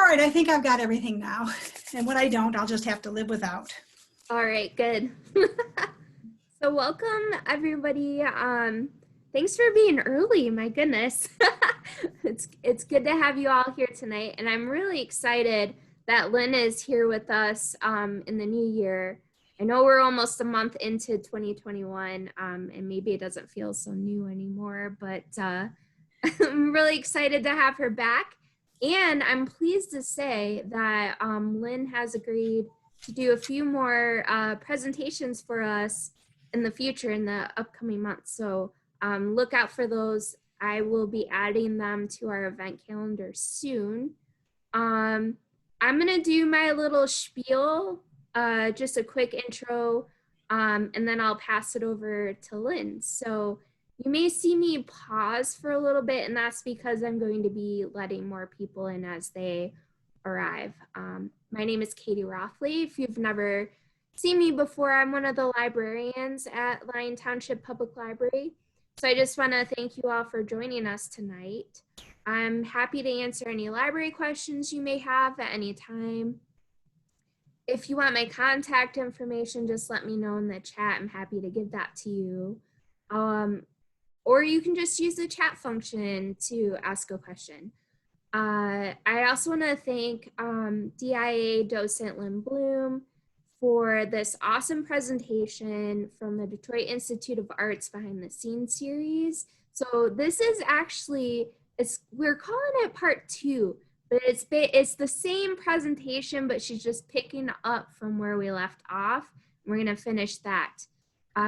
right, I think I've got everything now. And when I don't, I'll just have to live without. All right, good. So welcome everybody. Thanks for being early, my goodness. It's good to have you all here tonight, and I'm really excited that Lynn is here with us in the new year. I know we're almost a month into 2021, and maybe it doesn't feel so new anymore, but I'm really excited to have her back. And I'm pleased to say that Lynn has agreed to do a few more presentations for us in the future, in the upcoming months. So look out for those. I will be adding them to our event calendar soon. I'm gonna do my little spiel, just a quick intro, and then I'll pass it over to Lynn. So you may see me pause for a little bit, and that's because I'm going to be letting more people in as they arrive. My name is Katie Rothley. If you've never seen me before, I'm one of the librarians at Lyon Township Public Library. So I just want to thank you all for joining us tonight. I'm happy to answer any library questions you may have at any time. If you want my contact information, just let me know in the chat. I'm happy to give that to you. Or you can just use the chat function to ask a question. I also want to thank DIA Docent Lynn Bloom for this awesome presentation from the Detroit Institute of Arts Behind the Scenes series. So this is actually, we're calling it part 2, but it's the same presentation, but she's just picking up from where we left off. We're going to finish that.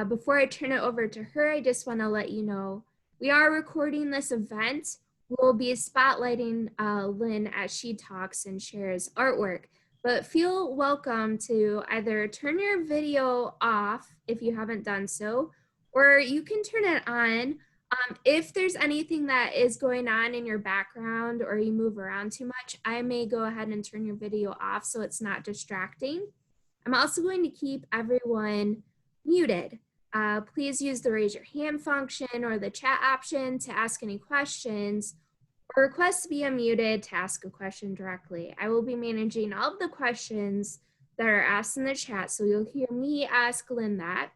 Before I turn it over to her, I just want to let you know we are recording this event. We'll be spotlighting Lynn as she talks and shares artwork, but feel welcome to either turn your video off if you haven't done so, or you can turn it on. If there's anything that is going on in your background or you move around too much, I may go ahead and turn your video off so it's not distracting. I'm also going to keep everyone muted. Please use the raise your hand function or the chat option to ask any questions, or request to be unmuted to ask a question directly. I will be managing all of the questions that are asked in the chat, so you'll hear me ask Lynn that.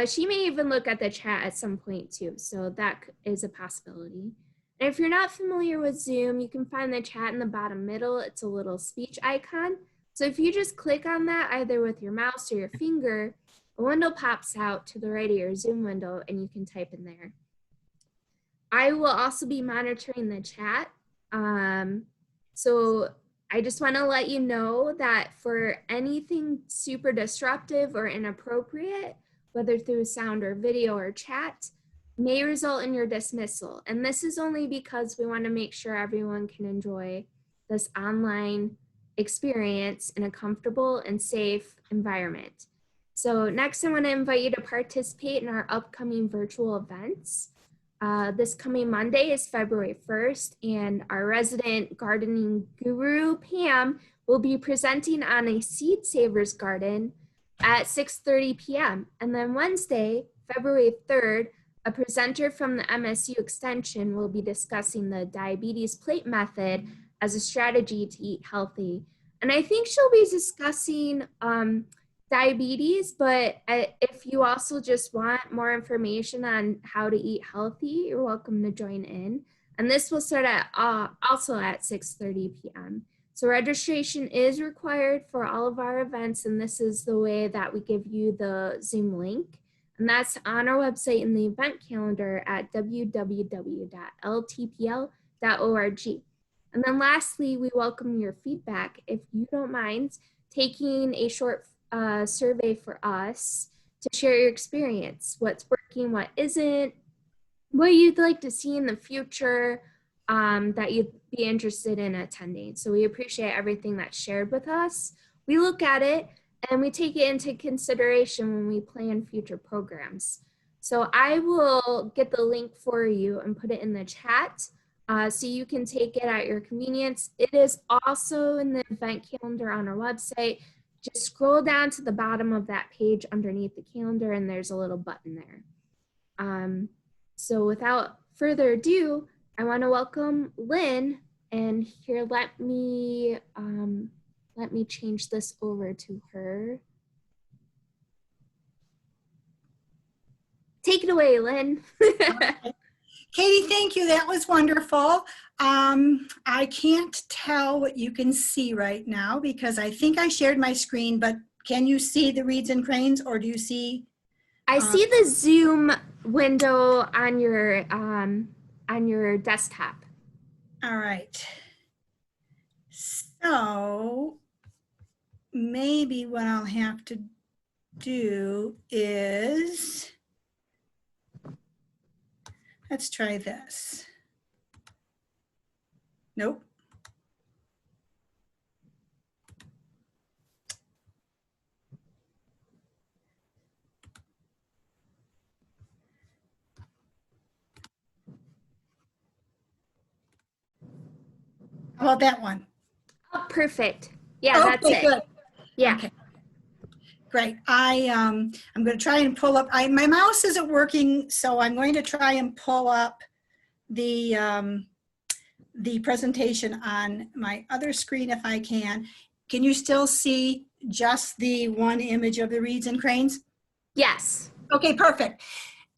She may even look at the chat at some point too, so that is a possibility. And if you're not familiar with Zoom, you can find the chat in the bottom middle. It's a little speech icon. So if you just click on that either with your mouse or your finger, a window pops out to the right of your Zoom window and you can type in there. I will also be monitoring the chat. So I just want to let you know that for anything super disruptive or inappropriate, whether through sound or video or chat, may result in your dismissal. And this is only because we want to make sure everyone can enjoy this online experience in a comfortable and safe environment. So next, I want to invite you to participate in our upcoming virtual events. This coming Monday is February 1st, and our resident gardening guru, Pam, will be presenting on a seed savers garden at 6:30 p.m. And then Wednesday, February 3rd, a presenter from the MSU Extension will be discussing the diabetes plate method as a strategy to eat healthy. And I think she'll be discussing diabetes, but if you also just want more information on how to eat healthy, you're welcome to join in. And this will start at also at 6:30 p.m. So registration is required for all of our events, and this is the way that we give you the Zoom link. And that's on our website in the event calendar at www.ltpl.org. And then lastly, we welcome your feedback. If you don't mind taking a short survey for us to share your experience, what's working, what isn't, what you'd like to see in the future that you'd be interested in attending. So we appreciate everything that's shared with us. We look at it and we take it into consideration when we plan future programs. So I will get the link for you and put it in the chat so you can take it at your convenience. It is also in the event calendar on our website. Just scroll down to the bottom of that page underneath the calendar and there's a little button there. So without further ado, I want to welcome Lynn And here, let me change this over to her. Take it away, Lynn. Katie, thank you. That was wonderful. I can't tell what you can see right now because I think I shared my screen, but can you see the reeds and cranes, or do you see? I see the Zoom window on your desktop. All right. So maybe what I'll have to do is, let's try this. Nope. How about that one? Oh, perfect. Yeah, that's it. Good. Yeah. Okay. Great. I'm going to try and pull up. My mouse isn't working, so I'm going to try and pull up the presentation on my other screen if I can. Can you still see just the one image of the reeds and cranes? Yes. Okay, perfect.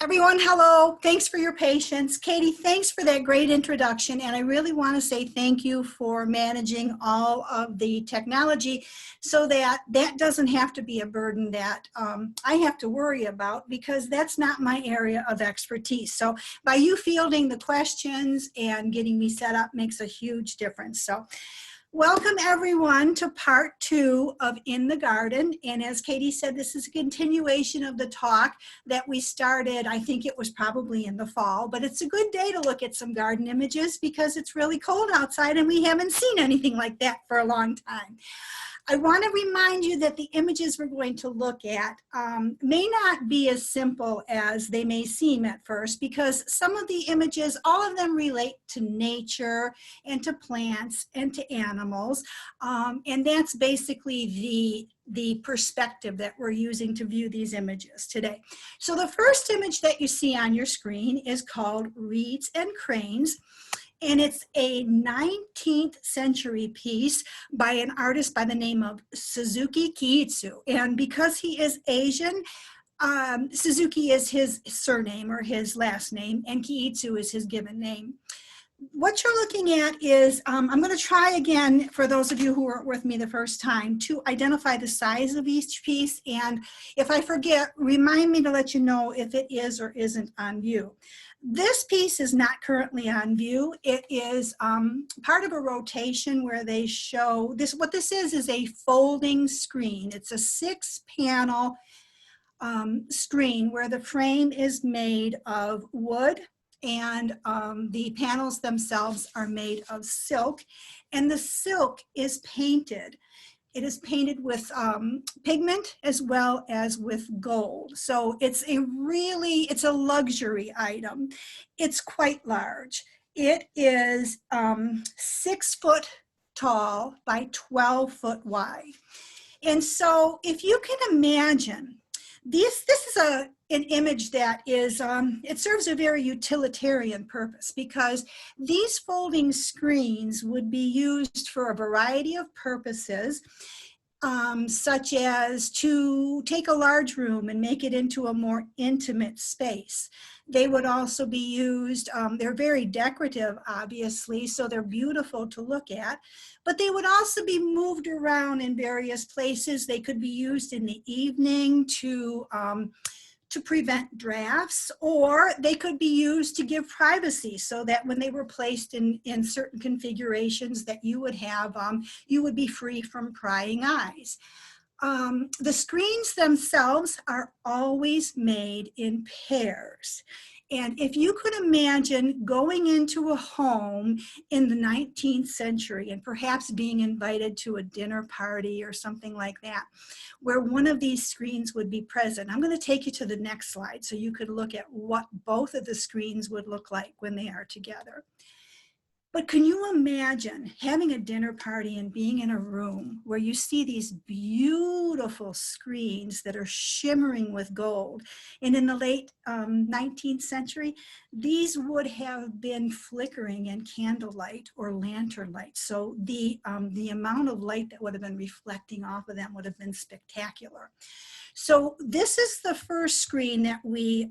Everyone, hello. Thanks for your patience. Katie, thanks for that great introduction. And I really want to say thank you for managing all of the technology so that that doesn't have to be a burden that I have to worry about, because that's not my area of expertise. So by you fielding the questions and getting me set up makes a huge difference. So welcome everyone to part 2 of In the Garden. And as Katie said, this is a continuation of the talk that we started. I think it was probably in the fall, but it's a good day to look at some garden images because it's really cold outside and we haven't seen anything like that for a long time. I want to remind you that the images we're going to look at may not be as simple as they may seem at first, because some of the images, all of them relate to nature and to plants and to animals. And that's basically the perspective that we're using to view these images today. So the first image that you see on your screen is called Reeds and Cranes. And it's a 19th century piece by an artist by the name of Suzuki Kiitsu. And because he is Asian, Suzuki is his surname or his last name, and Kiitsu is his given name. What you're looking at is, I'm going to try again, for those of you who weren't with me the first time, to identify the size of each piece. And if I forget, remind me to let you know if it is or isn't on view. This piece is not currently on view. It is part of a rotation where they show this. What this is a folding screen. It's a 6-panel screen where the frame is made of wood, and the panels themselves are made of silk, and the silk is painted. It is painted with pigment as well as with gold. So it's a luxury item. It's quite large. It is 6 foot tall by 12 foot wide. And so if you can imagine, this is an image that is, it serves a very utilitarian purpose, because these folding screens would be used for a variety of purposes, such as to take a large room and make it into a more intimate space. They would also be used, they're very decorative, obviously, so they're beautiful to look at, but they would also be moved around in various places. They could be used in the evening to prevent drafts, or they could be used to give privacy, so that when they were placed in certain configurations that you would have, you would be free from prying eyes. The screens themselves are always made in pairs. And if you could imagine going into a home in the 19th century and perhaps being invited to a dinner party or something like that, where one of these screens would be present. I'm going to take you to the next slide so you could look at what both of the screens would look like when they are together. But can you imagine having a dinner party and being in a room where you see these beautiful screens that are shimmering with gold? And in the late 19th century, these would have been flickering in candlelight or lantern light. So the amount of light that would have been reflecting off of them would have been spectacular. So this is the first screen that we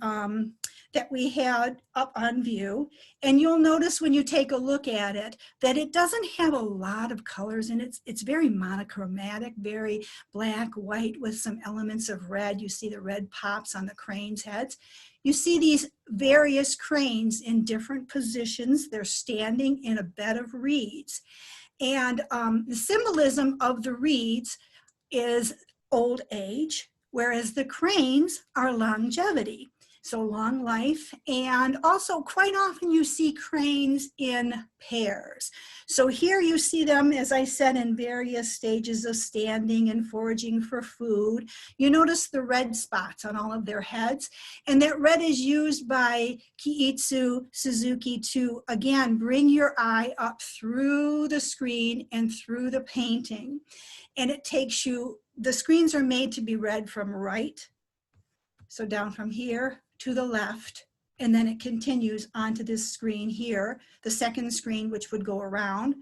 had up on view. And you'll notice when you take a look at it that it doesn't have a lot of colors in it. It's very monochromatic, very black, white with some elements of red. You see the red pops on the cranes' heads. You see these various cranes in different positions. They're standing in a bed of reeds. And the symbolism of the reeds is old age, whereas the cranes are longevity, so long life. And also quite often you see cranes in pairs. So here you see them, as I said, in various stages of standing and foraging for food. You notice the red spots on all of their heads, and that red is used by Kiitsu Suzuki to, again, bring your eye up through the screen and through the painting. And it takes you, the screens are made to be read from right, so down from here to the left, and then it continues onto this screen here, the second screen, which would go around,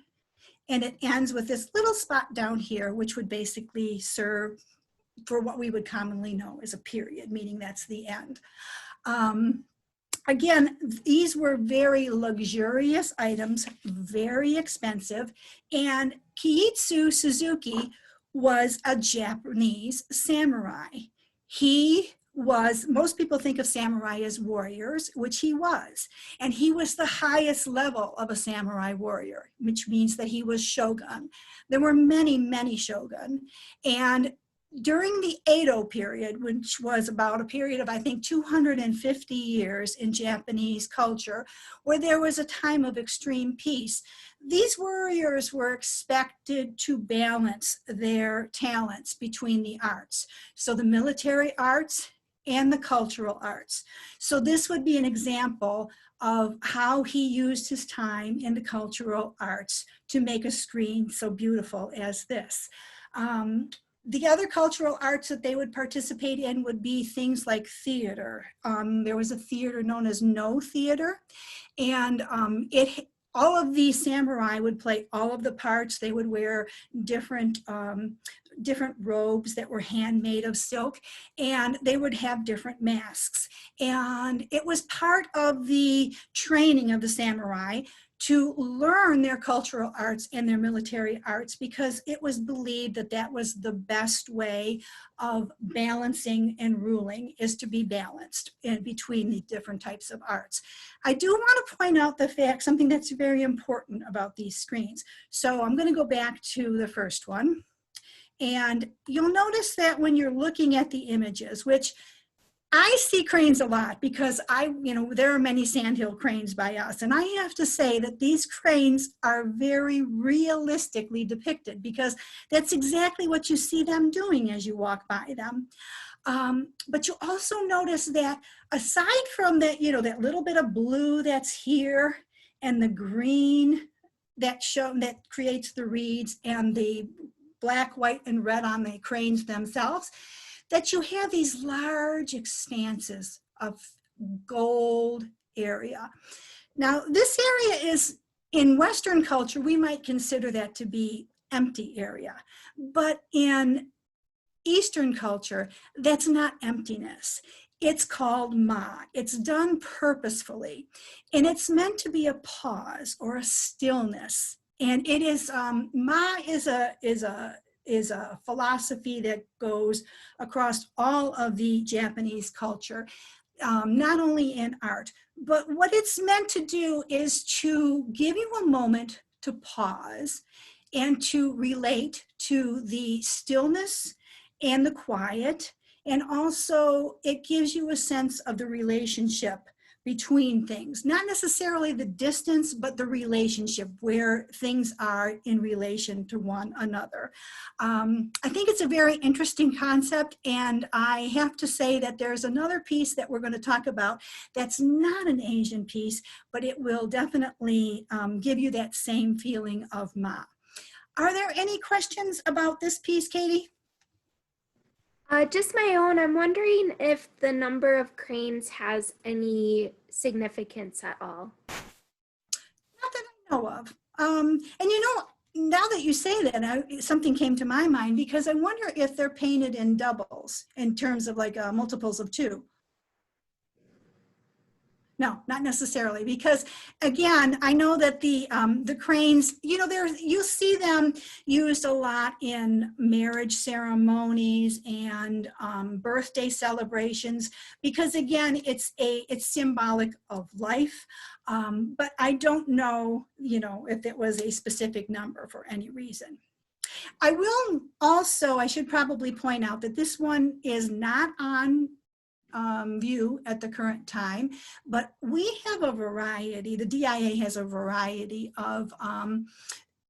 and it ends with this little spot down here, which would basically serve for what we would commonly know as a period, meaning that's the end. Again, these were very luxurious items, very expensive, and Kiitsu Suzuki was a Japanese samurai. He was, most people think of samurai as warriors, which he was, and he was the highest level of a samurai warrior, which means that he was shogun. There were many, many shogun, and during the Edo period, which was about a period of, I think, 250 years in Japanese culture, where there was a time of extreme peace, these warriors were expected to balance their talents between the arts. So the military arts and the cultural arts. So this would be an example of how he used his time in the cultural arts to make a screen so beautiful as this. The other cultural arts that they would participate in would be things like theater. There was a theater known as No Theater, and all of these samurai would play all of the parts. They would wear different robes that were handmade of silk, and they would have different masks. And it was part of the training of the samurai to learn their cultural arts and their military arts, because it was believed that that was the best way of balancing and ruling, is to be balanced in between the different types of arts. I do want to point out the fact, something that's very important about these screens. So I'm going to go back to the first one. And you'll notice that when you're looking at the images, which I see cranes a lot because there are many sandhill cranes by us. And I have to say that these cranes are very realistically depicted, because that's exactly what you see them doing as you walk by them. But you also notice that aside from that, that little bit of blue that's here and the green that creates the reeds and the black, white, and red on the cranes themselves, that you have these large expanses of gold area. Now, this area is, in Western culture, we might consider that to be empty area. But in Eastern culture, that's not emptiness. It's called ma. It's done purposefully. And it's meant to be a pause or a stillness. And it is, ma is a philosophy that goes across all of the Japanese culture, not only in art, but what it's meant to do is to give you a moment to pause and to relate to the stillness and the quiet. And also it gives you a sense of the relationship between things, not necessarily the distance, but the relationship, where things are in relation to one another. I think it's a very interesting concept, and I have to say that there's another piece that we're going to talk about that's not an Asian piece, but it will definitely give you that same feeling of Ma. Are there any questions about this piece, Katie? Just my own. I'm wondering if the number of cranes has any significance at all. Not that I know of. And you know, now that you say that, something came to my mind, because I wonder if they're painted in doubles in terms of like multiples of 2. No, not necessarily, because again, I know that the cranes, you know, you see them used a lot in marriage ceremonies and birthday celebrations, because again, it's symbolic of life. But I don't know, you know, if it was a specific number for any reason. I will also, I should probably point out that this one is not on view at the current time, but we have a variety, the DIA has a variety of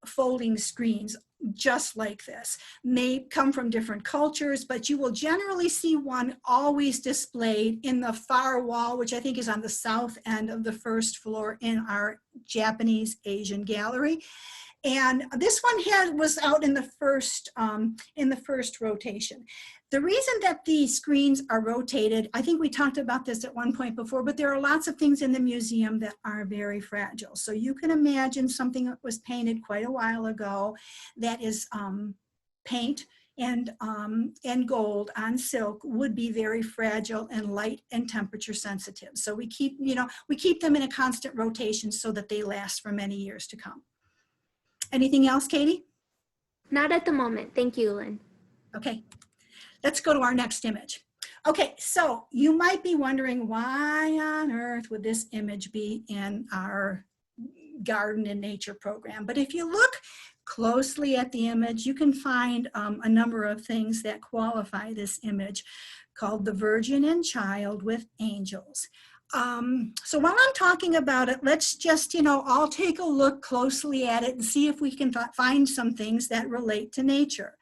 folding screens just like this. May come from different cultures, but you will generally see one always displayed in the far wall, which I think is on the south end of the first floor in our Japanese Asian gallery. And this one was out in the first rotation. The reason that the screens are rotated, I think we talked about this at one point before, but there are lots of things in the museum that are very fragile. So you can imagine something that was painted quite a while ago that is paint and gold on silk would be very fragile and light and temperature sensitive. So we keep, you know, we keep them in a constant rotation so that they last for many years to come. Anything else, Katie? Not at the moment. Thank you, Lynn. Okay, let's go to our next image. Okay, so you might be wondering, why on earth would this image be in our garden and nature program? But if you look closely at the image, you can find a number of things that qualify this image, called the Virgin and Child with Angels. So while I'm talking about it, let's just, you know, all take a look closely at it and see if we can find some things that relate to nature.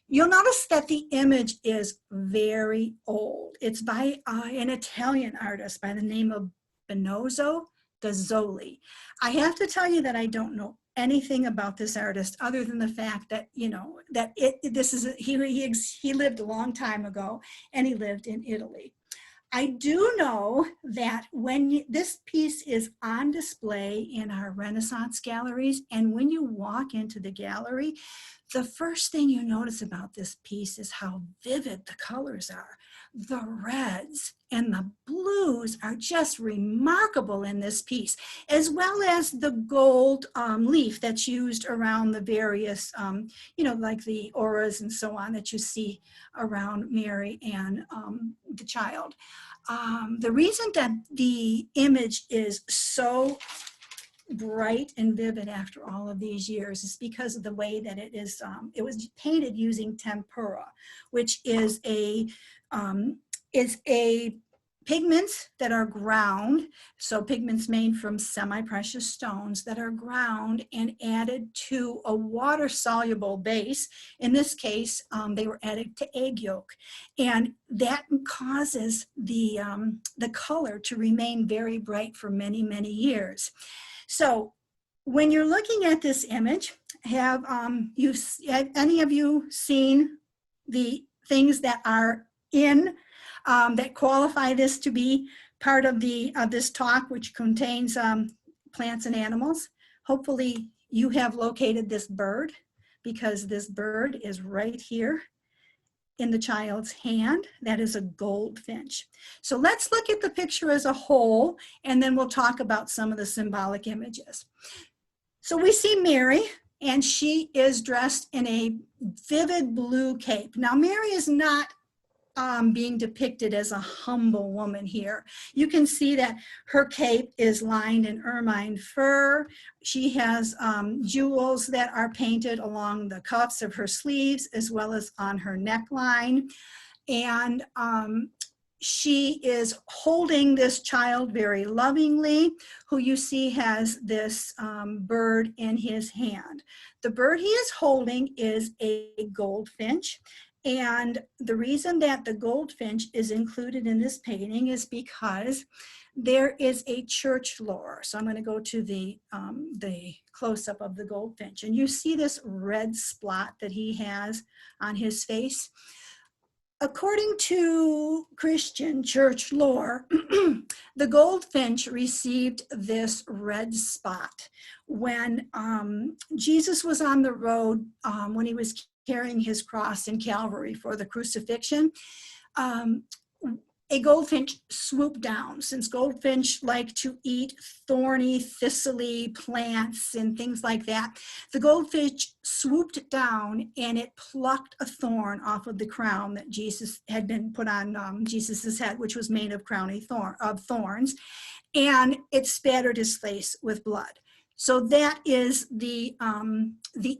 You'll notice that the image is very old. It's by an Italian artist by the name of Benozzo da Zoli. I have to tell you that I don't know anything about this artist other than the fact that, you know, that he lived a long time ago, and he lived in Italy. I do know that when this piece is on display in our Renaissance galleries, and when you walk into the gallery, the first thing you notice about this piece is how vivid the colors are. The reds and the blues are just remarkable in this piece, as well as the gold leaf that's used around the various, you know, like the auras and so on that you see around Mary and the child. The reason that the image is so bright and vivid after all of these years is because of the way that it was painted using tempera, which is a pigments that are ground, so pigments made from semi-precious stones that are ground and added to a water-soluble base. In this case, they were added to egg yolk, and that causes the color to remain very bright for many, many years. So when you're looking at this image, have any of you seen the things that are in that qualify this to be part of this talk, which contains plants and animals? Hopefully you have located this bird, because this bird is right here in the child's hand. That is a goldfinch. So let's look at the picture as a whole, and then we'll talk about some of the symbolic images. So we see Mary, and she is dressed in a vivid blue cape. Now, Mary is not being depicted as a humble woman here. You can see that her cape is lined in ermine fur. She has jewels that are painted along the cuffs of her sleeves as well as on her neckline. And she is holding this child very lovingly, who you see has this bird in his hand. The bird he is holding is a goldfinch. And the reason that the goldfinch is included in this painting is because there is a church lore. So I'm going to go to the close-up of the goldfinch. And you see this red spot that he has on his face. According to Christian church lore, the goldfinch received this red spot when Jesus was on the road, when he was carrying his cross in Calvary for the crucifixion. A goldfinch swooped down, since goldfinch like to eat thorny, thistly plants and things like that. The goldfinch swooped down and it plucked a thorn off of the crown that Jesus had been put on Jesus's head, which was made of of thorns, and it spattered his face with blood. So that is the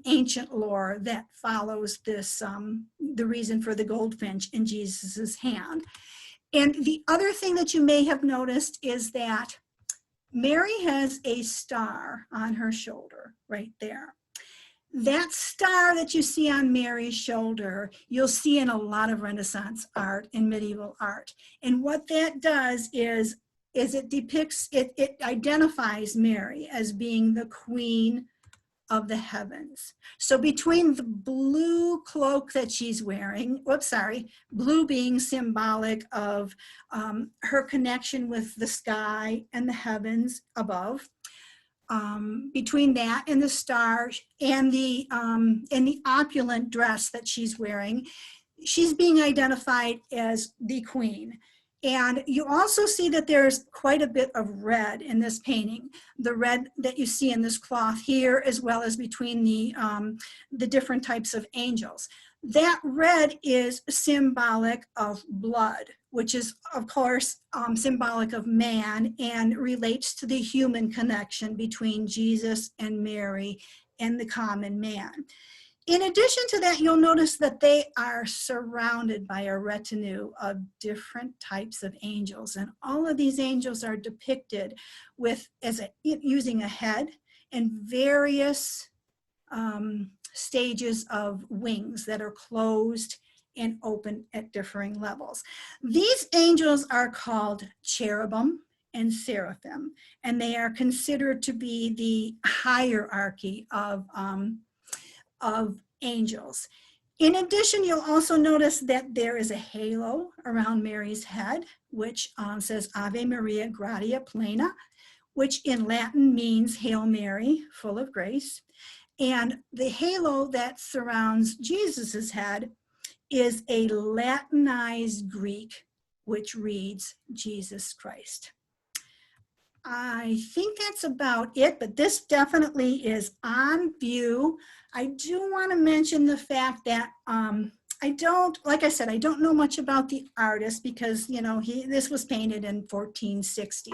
ancient lore that follows this, the reason for the goldfinch in Jesus's hand. And the other thing that you may have noticed is that Mary has a star on her shoulder right there. That star that you see on Mary's shoulder, you'll see in a lot of Renaissance art and medieval art. And what that does is it depicts, it identifies Mary as being the queen of the heavens. So between the blue cloak that she's wearing, blue being symbolic of her connection with the sky and the heavens above, between that and the star and the opulent dress that she's wearing, she's being identified as the queen. And you also see that there's quite a bit of red in this painting. The red that you see in this cloth here, as well as between the different types of angels. That red is symbolic of blood, which is, of course, symbolic of man and relates to the human connection between Jesus and Mary and the common man. In addition to that, you'll notice that they are surrounded by a retinue of different types of angels. And all of these angels are depicted with using a head and various stages of wings that are closed and open at differing levels. These angels are called Cherubim and Seraphim, and they are considered to be the hierarchy of angels. In addition, you'll also notice that there is a halo around Mary's head, which says Ave Maria Gratia Plena, which in Latin means Hail Mary, full of grace. And the halo that surrounds Jesus's head is a Latinized Greek, which reads Jesus Christ. I think that's about it, but this definitely is on view. I do want to mention the fact that like I said, I don't know much about the artist because, you know, this was painted in 1460.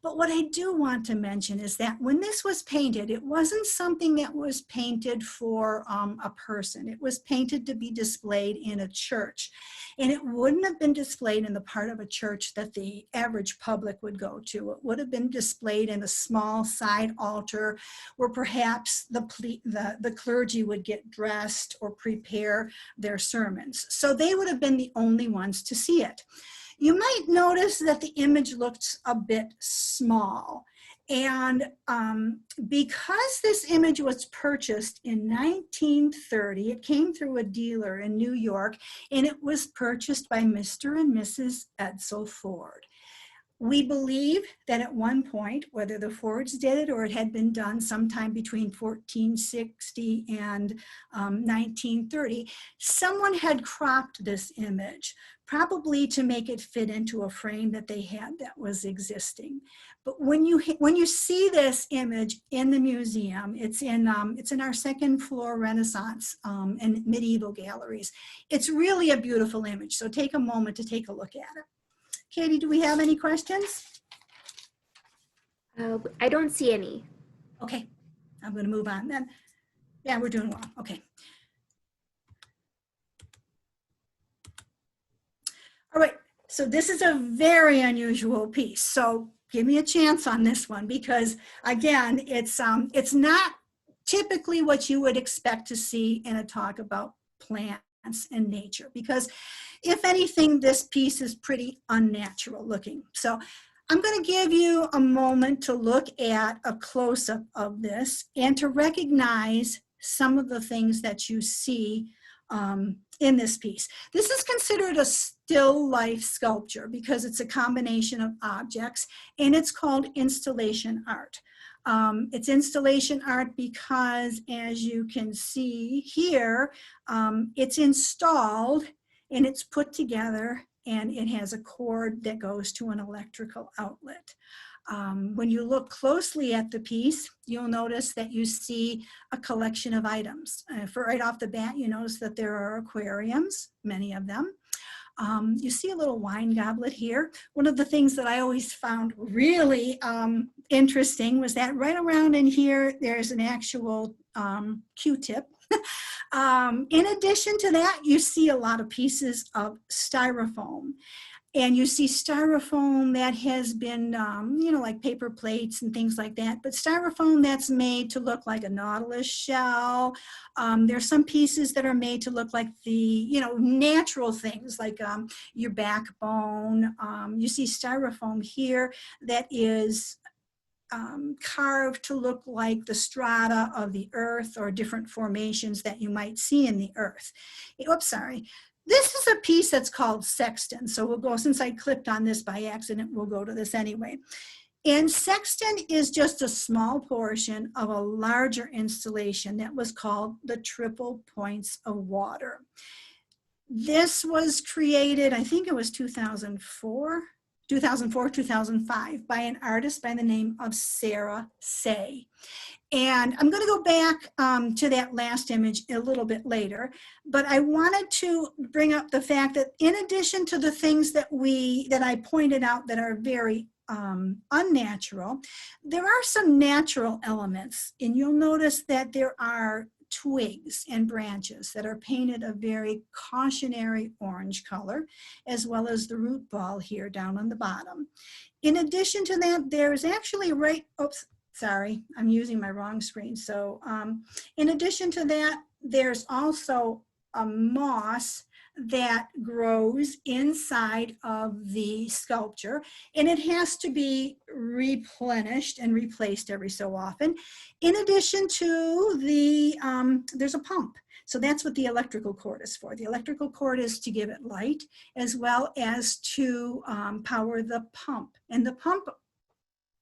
But what I do want to mention is that when this was painted, it wasn't something that was painted for a person. It was painted to be displayed in a church. And it wouldn't have been displayed in the part of a church that the average public would go to. It would have been displayed in a small side altar where perhaps the clergy would get dressed or prepare their sermons. So they would have been the only ones to see it. You might notice that the image looks a bit small. And because this image was purchased in 1930, it came through a dealer in New York, and it was purchased by Mr. and Mrs. Edsel Ford. We believe that at one point, whether the Fords did it or it had been done sometime between 1460 and 1930, someone had cropped this image, probably to make it fit into a frame that they had that was existing. But when you see this image in the museum, it's in our second floor Renaissance and medieval galleries. It's really a beautiful image, so take a moment to take a look at it. Katie, do we have any questions? I don't see any. Okay, I'm going to move on then. Yeah, we're doing well. Okay. All right, So this is a very unusual piece. So give me a chance on this one, because again, it's not typically what you would expect to see in a talk about plants and nature, because if anything, this piece is pretty unnatural looking. So I'm going to give you a moment to look at a close-up of this and to recognize some of the things that you see in this piece. This is considered a still life sculpture because it's a combination of objects, and it's called installation art. It's installation art because, as you can see here, it's installed and it's put together, and it has a cord that goes to an electrical outlet. When you look closely at the piece, you'll notice that you see a collection of items. For right off the bat, you notice that there are aquariums, many of them. You see a little wine goblet here. One of the things that I always found really interesting was that right around in here, there's an actual Q-tip. In addition to that, you see a lot of pieces of styrofoam. And you see styrofoam that has been, like paper plates and things like that, but styrofoam that's made to look like a nautilus shell. There's some pieces that are made to look like the, natural things like your backbone. You see styrofoam here that is carved to look like the strata of the earth or different formations that you might see in the earth. Oops, sorry. This is a piece that's called sexton. So we'll go, since I clipped on this by accident, we'll go to this anyway. And sexton is just a small portion of a larger installation that was called the Triple Points of Water. This was created, I think it was 2004, 2005, by an artist by the name of Sarah Say. And I'm going to go back to that last image a little bit later, but I wanted to bring up the fact that in addition to the things that I pointed out that are very unnatural, there are some natural elements, and you'll notice that there are twigs and branches that are painted a very cautionary orange color, as well as the root ball here down on the bottom. In addition to that, there's actually sorry, I'm using my wrong screen. So in addition to that, there's also a moss that grows inside of the sculpture, and it has to be replenished and replaced every so often. In addition to there's a pump. So that's what the electrical cord is for. The electrical cord is to give it light, as well as to power the pump. And the pump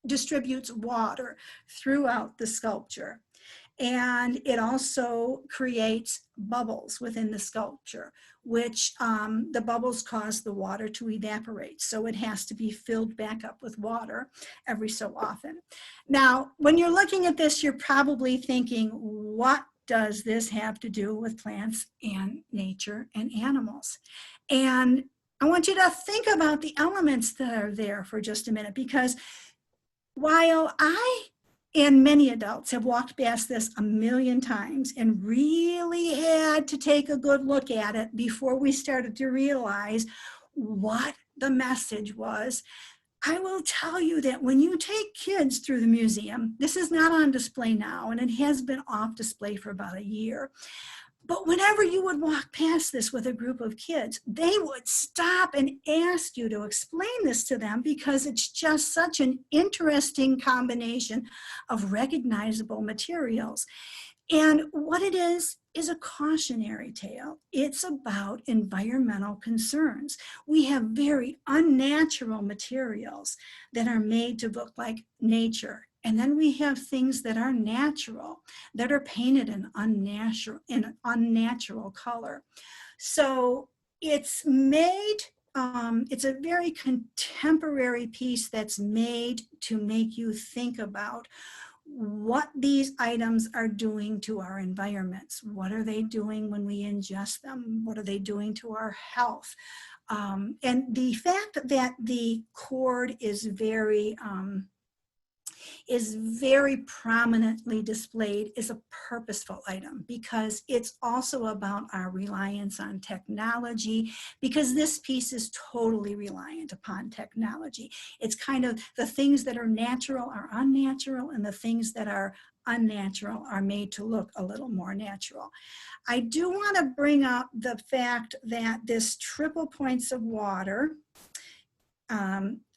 distributes water throughout the sculpture. And it also creates bubbles within the sculpture, which the bubbles cause the water to evaporate. So it has to be filled back up with water every so often. Now, when you're looking at this, you're probably thinking, what does this have to do with plants and nature and animals? And I want you to think about the elements that are there for just a minute, because while I and many adults have walked past this a million times and really had to take a good look at it before we started to realize what the message was, I will tell you that when you take kids through the museum, this is not on display now, and it has been off display for about a year. But whenever you would walk past this with a group of kids, they would stop and ask you to explain this to them, because it's just such an interesting combination of recognizable materials. And what it is a cautionary tale. It's about environmental concerns. We have very unnatural materials that are made to look like nature. And then we have things that are natural, that are painted in unnatural color. So it's made, it's a very contemporary piece that's made to make you think about what these items are doing to our environments. What are they doing when we ingest them? What are they doing to our health? And the fact that the cord is very, is very prominently displayed is a purposeful item, because it's also about our reliance on technology, because this piece is totally reliant upon technology. It's kind of the things that are natural are unnatural, and the things that are unnatural are made to look a little more natural. I do want to bring up the fact that this triple points of water,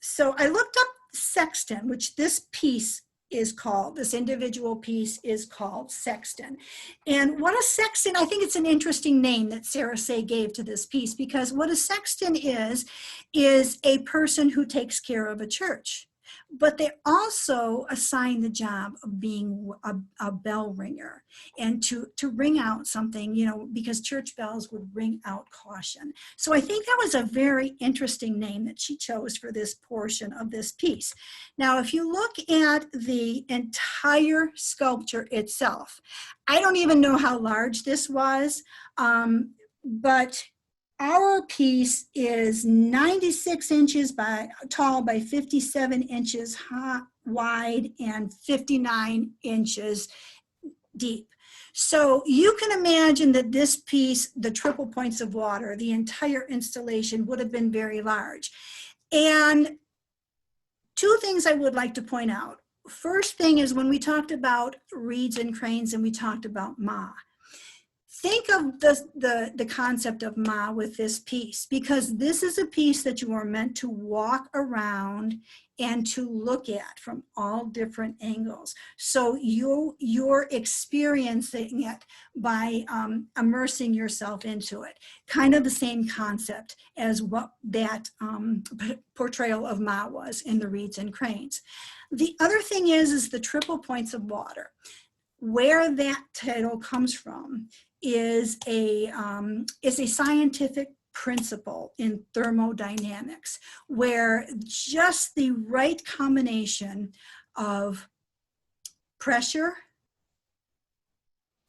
so I looked up sexton, which this piece is called, this individual piece is called sexton. And what a sexton, I think it's an interesting name that Sarah Say gave to this piece, because what a sexton is a person who takes care of a church. But they also assign the job of being a bell ringer, and to ring out something, you know, because church bells would ring out caution. So I think that was a very interesting name that she chose for this portion of this piece. Now, if you look at the entire sculpture itself, I don't even know how large this was, but our piece is 96 inches tall by 57 inches wide and 59 inches deep. So you can imagine that this piece, the triple points of water, the entire installation would have been very large. And two things I would like to point out. First thing is, when we talked about reeds and cranes and we talked about Ma, think of the concept of Ma with this piece, because this is a piece that you are meant to walk around and to look at from all different angles. So you're experiencing it by immersing yourself into it. Kind of the same concept as what that portrayal of Ma was in the Reeds and Cranes. The other thing is the triple points of water. Where that title comes from is a scientific principle in thermodynamics, where just the right combination of pressure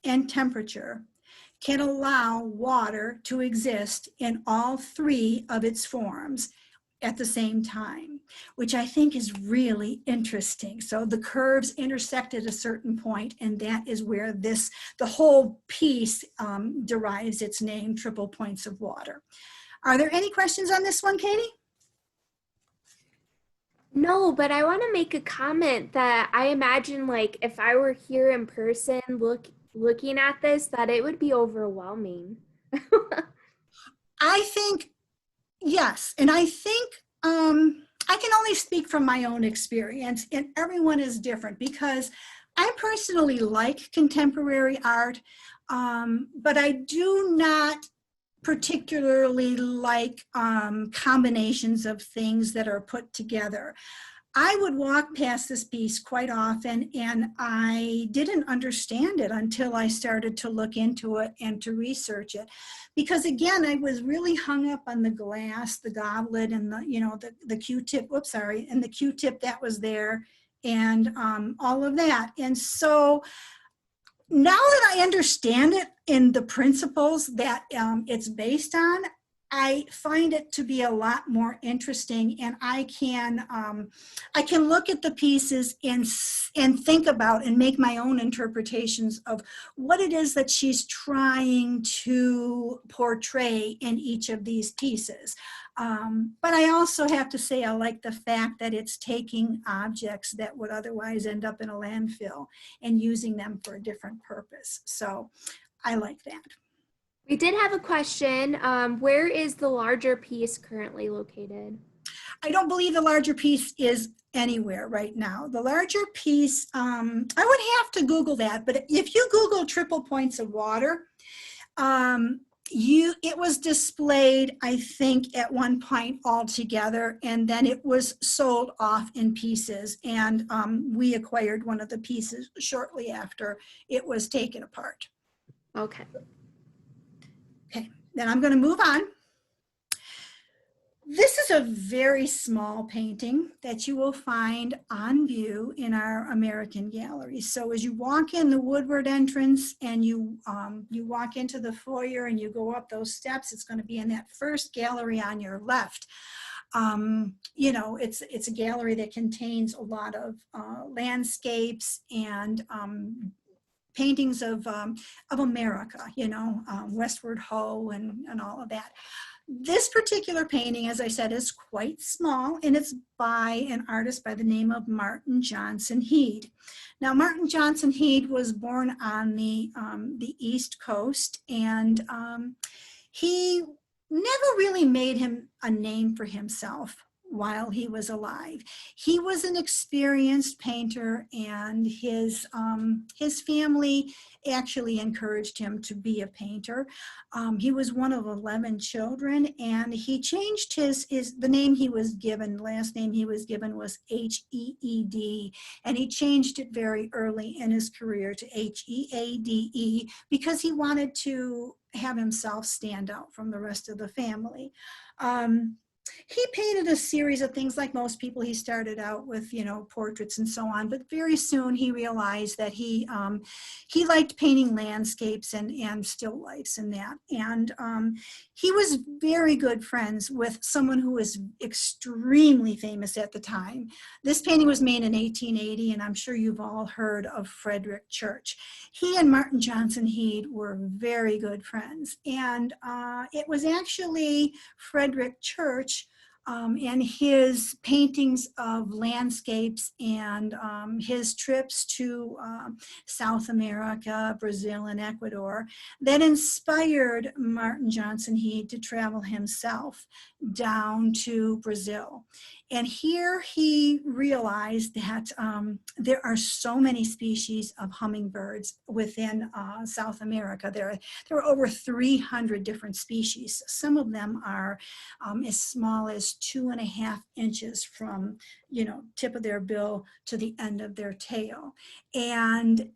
and temperature can allow water to exist in all three of its forms at the same time, which I think is really interesting. So the curves intersect at a certain point, and that is where the whole piece derives its name, Triple Points of Water. Are there any questions on this one, Katie? No, but I want to make a comment that I imagine, like, if I were here in person looking at this, that it would be overwhelming. I think, yes, and I think I can only speak from my own experience, and everyone is different, because I personally like contemporary art, but I do not particularly like combinations of things that are put together. I would walk past this piece quite often, and I didn't understand it until I started to look into it and to research it. Because again, I was really hung up on the glass, the goblet, and the Q-tip, and the Q-tip that was there, and all of that. And so now that I understand it in the principles that it's based on, I find it to be a lot more interesting, and I can look at the pieces and think about and make my own interpretations of what it is that she's trying to portray in each of these pieces. But I also have to say I like the fact that it's taking objects that would otherwise end up in a landfill and using them for a different purpose. So I like that. We did have a question. Where is the larger piece currently located? I don't believe the larger piece is anywhere right now. The larger piece, I would have to Google that, but if you Google Triple Points of Water, it was displayed, I think, at one point altogether, and then it was sold off in pieces, and we acquired one of the pieces shortly after it was taken apart. Okay. Okay, then I'm going to move on. This is a very small painting that you will find on view in our American gallery. So as you walk in the Woodward entrance and you walk into the foyer and you go up those steps, it's going to be in that first gallery on your left. You know, it's a gallery that contains a lot of landscapes and paintings of America, you know, Westward Ho and all of that. This particular painting, as I said, is quite small, and it's by an artist by the name of Martin Johnson Heade. Now, Martin Johnson Heade was born on the East Coast, and he never really made him a name for himself while he was alive. He was an experienced painter, and his family actually encouraged him to be a painter. He was one of 11 children, and he changed the name he was given, last name he was given was H-E-E-D, and he changed it very early in his career to H-E-A-D-E because he wanted to have himself stand out from the rest of the family. He painted a series of things like most people. He started out with, you know, portraits and so on, but very soon he realized that he liked painting landscapes and still lifes and that. And he was very good friends with someone who was extremely famous at the time. This painting was made in 1880, and I'm sure you've all heard of Frederick Church. He and Martin Johnson Heade were very good friends, and it was actually Frederick Church and his paintings of landscapes and his trips to South America, Brazil, and Ecuador that inspired Martin Johnson Heade to travel himself down to Brazil. And here he realized that there are so many species of hummingbirds within South America. There are over 300 different species. Some of them are as small as 2.5 inches from, you know, tip of their bill to the end of their tail. And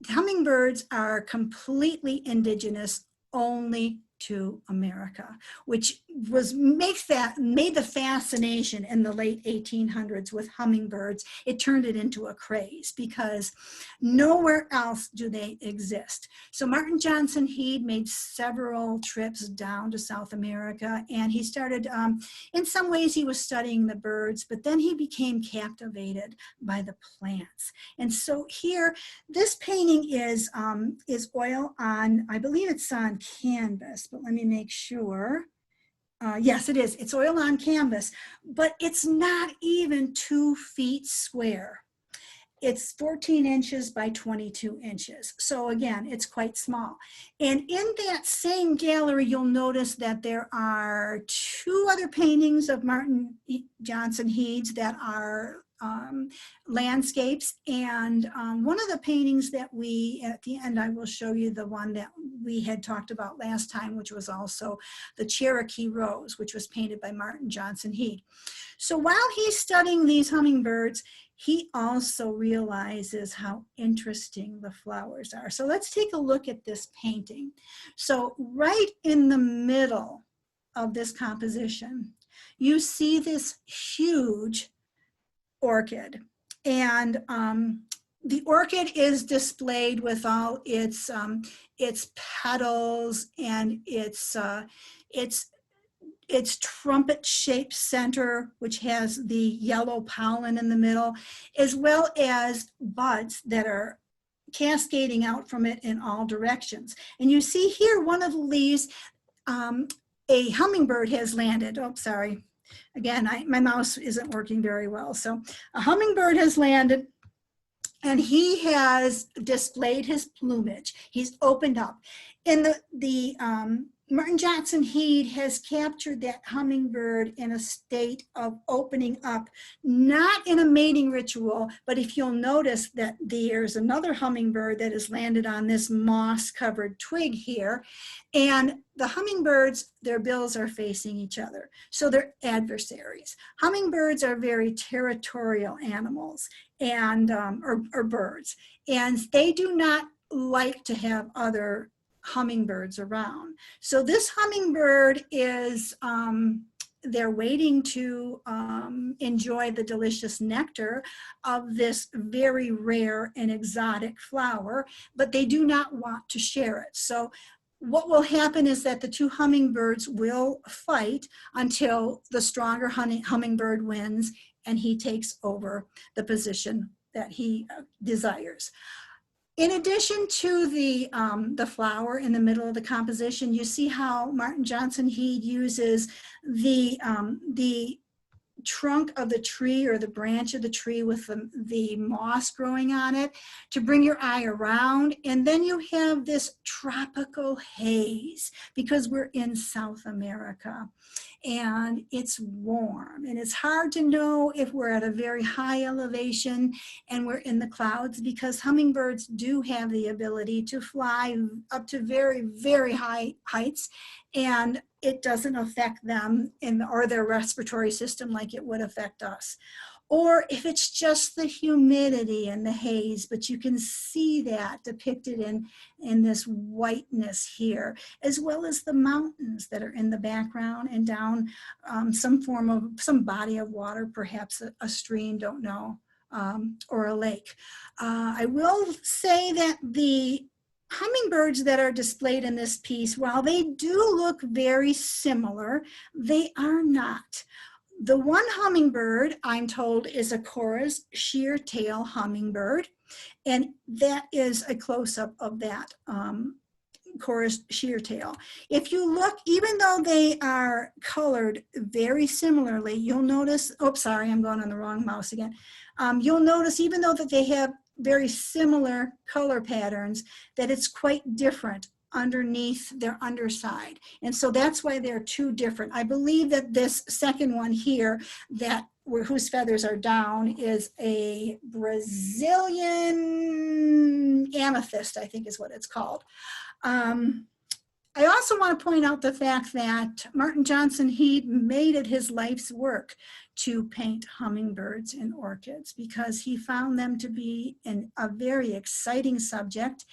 hummingbirds are completely indigenous only to America, which made the fascination in the late 1800s with hummingbirds. It turned it into a craze because nowhere else do they exist. So Martin Johnson Heade made several trips down to South America, and he started, in some ways he was studying the birds, but then he became captivated by the plants. And so here, this painting is oil on, I believe it's on canvas, but let me make sure. Yes, it is. It's oil on canvas, but it's not even 2 feet square. It's 14 inches by 22 inches. So again, it's quite small. And in that same gallery, you'll notice that there are 2 other paintings of Martin Johnson Heade's that are landscapes. And one of the paintings that at the end, I will show you the one that we had talked about last time, which was also the Cherokee Rose, which was painted by Martin Johnson Heade. So while he's studying these hummingbirds, he also realizes how interesting the flowers are. So let's take a look at this painting. So right in the middle of this composition, you see this huge orchid, and the orchid is displayed with all its petals and its trumpet-shaped center, which has the yellow pollen in the middle, as well as buds that are cascading out from it in all directions. And you see here one of the leaves, a hummingbird has landed. Oh, sorry. Again, my mouse isn't working very well. So a hummingbird has landed, and he has displayed his plumage. He's opened up. And the Martin Johnson Heade has captured that hummingbird in a state of opening up, not in a mating ritual, but if you'll notice that there's another hummingbird that has landed on this moss-covered twig here, and the hummingbirds, their bills are facing each other, so they're adversaries. Hummingbirds are very territorial animals, and or birds, and they do not like to have other hummingbirds around. So this hummingbird is, they're waiting to enjoy the delicious nectar of this very rare and exotic flower, but they do not want to share it. So what will happen is that the two hummingbirds will fight until the stronger hummingbird wins and he takes over the position that he desires. In addition to the flower in the middle of the composition, you see how Martin Johnson Heade uses the trunk of the tree or the branch of the tree with the moss growing on it to bring your eye around. And then you have this tropical haze because we're in South America and it's warm and it's hard to know if we're at a very high elevation and we're in the clouds, because hummingbirds do have the ability to fly up to very, very high heights, and it doesn't affect them or their respiratory system like it would affect us. Or if it's just the humidity and the haze, but you can see that depicted in this whiteness here, as well as the mountains that are in the background and down some body of water, perhaps a stream, don't know, or a lake. I will say that the hummingbirds that are displayed in this piece, while they do look very similar, they are not. The one hummingbird, I'm told, is a chorus sheer tail hummingbird, and that is a close-up of that chorus sheer tail. If you look, even though they are colored very similarly, you'll notice, oops, sorry, I'm going on the wrong mouse again. You'll notice, even though that they have very similar color patterns, that it's quite different underneath their underside. And so that's why they're two different. I believe that this second one here, whose feathers are down, is a Brazilian amethyst, I think is what it's called. I also want to point out the fact that Martin Johnson Heade made it his life's work to paint hummingbirds and orchids because he found them to be a very exciting subject.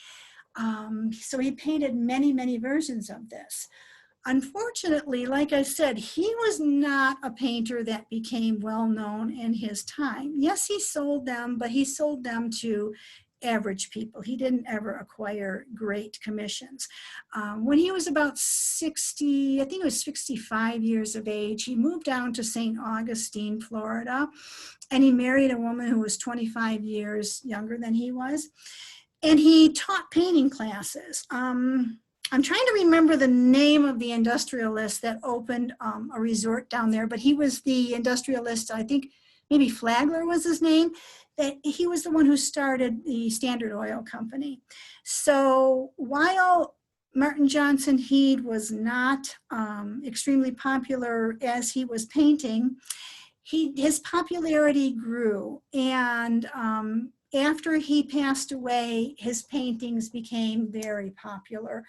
So he painted many, many versions of this. Unfortunately, like I said, he was not a painter that became well known in his time. Yes, he sold them, but he sold them to average people. He didn't ever acquire great commissions. When he was about 60, I think it was 65 years of age, he moved down to St. Augustine, Florida, and he married a woman who was 25 years younger than he was. And he taught painting classes. I'm trying to remember the name of the industrialist that opened a resort down there, but he was the industrialist, I think maybe Flagler was his name, that he was the one who started the Standard Oil Company. So while Martin Johnson Heade was not extremely popular as he was painting, his popularity grew, and after he passed away, his paintings became very popular.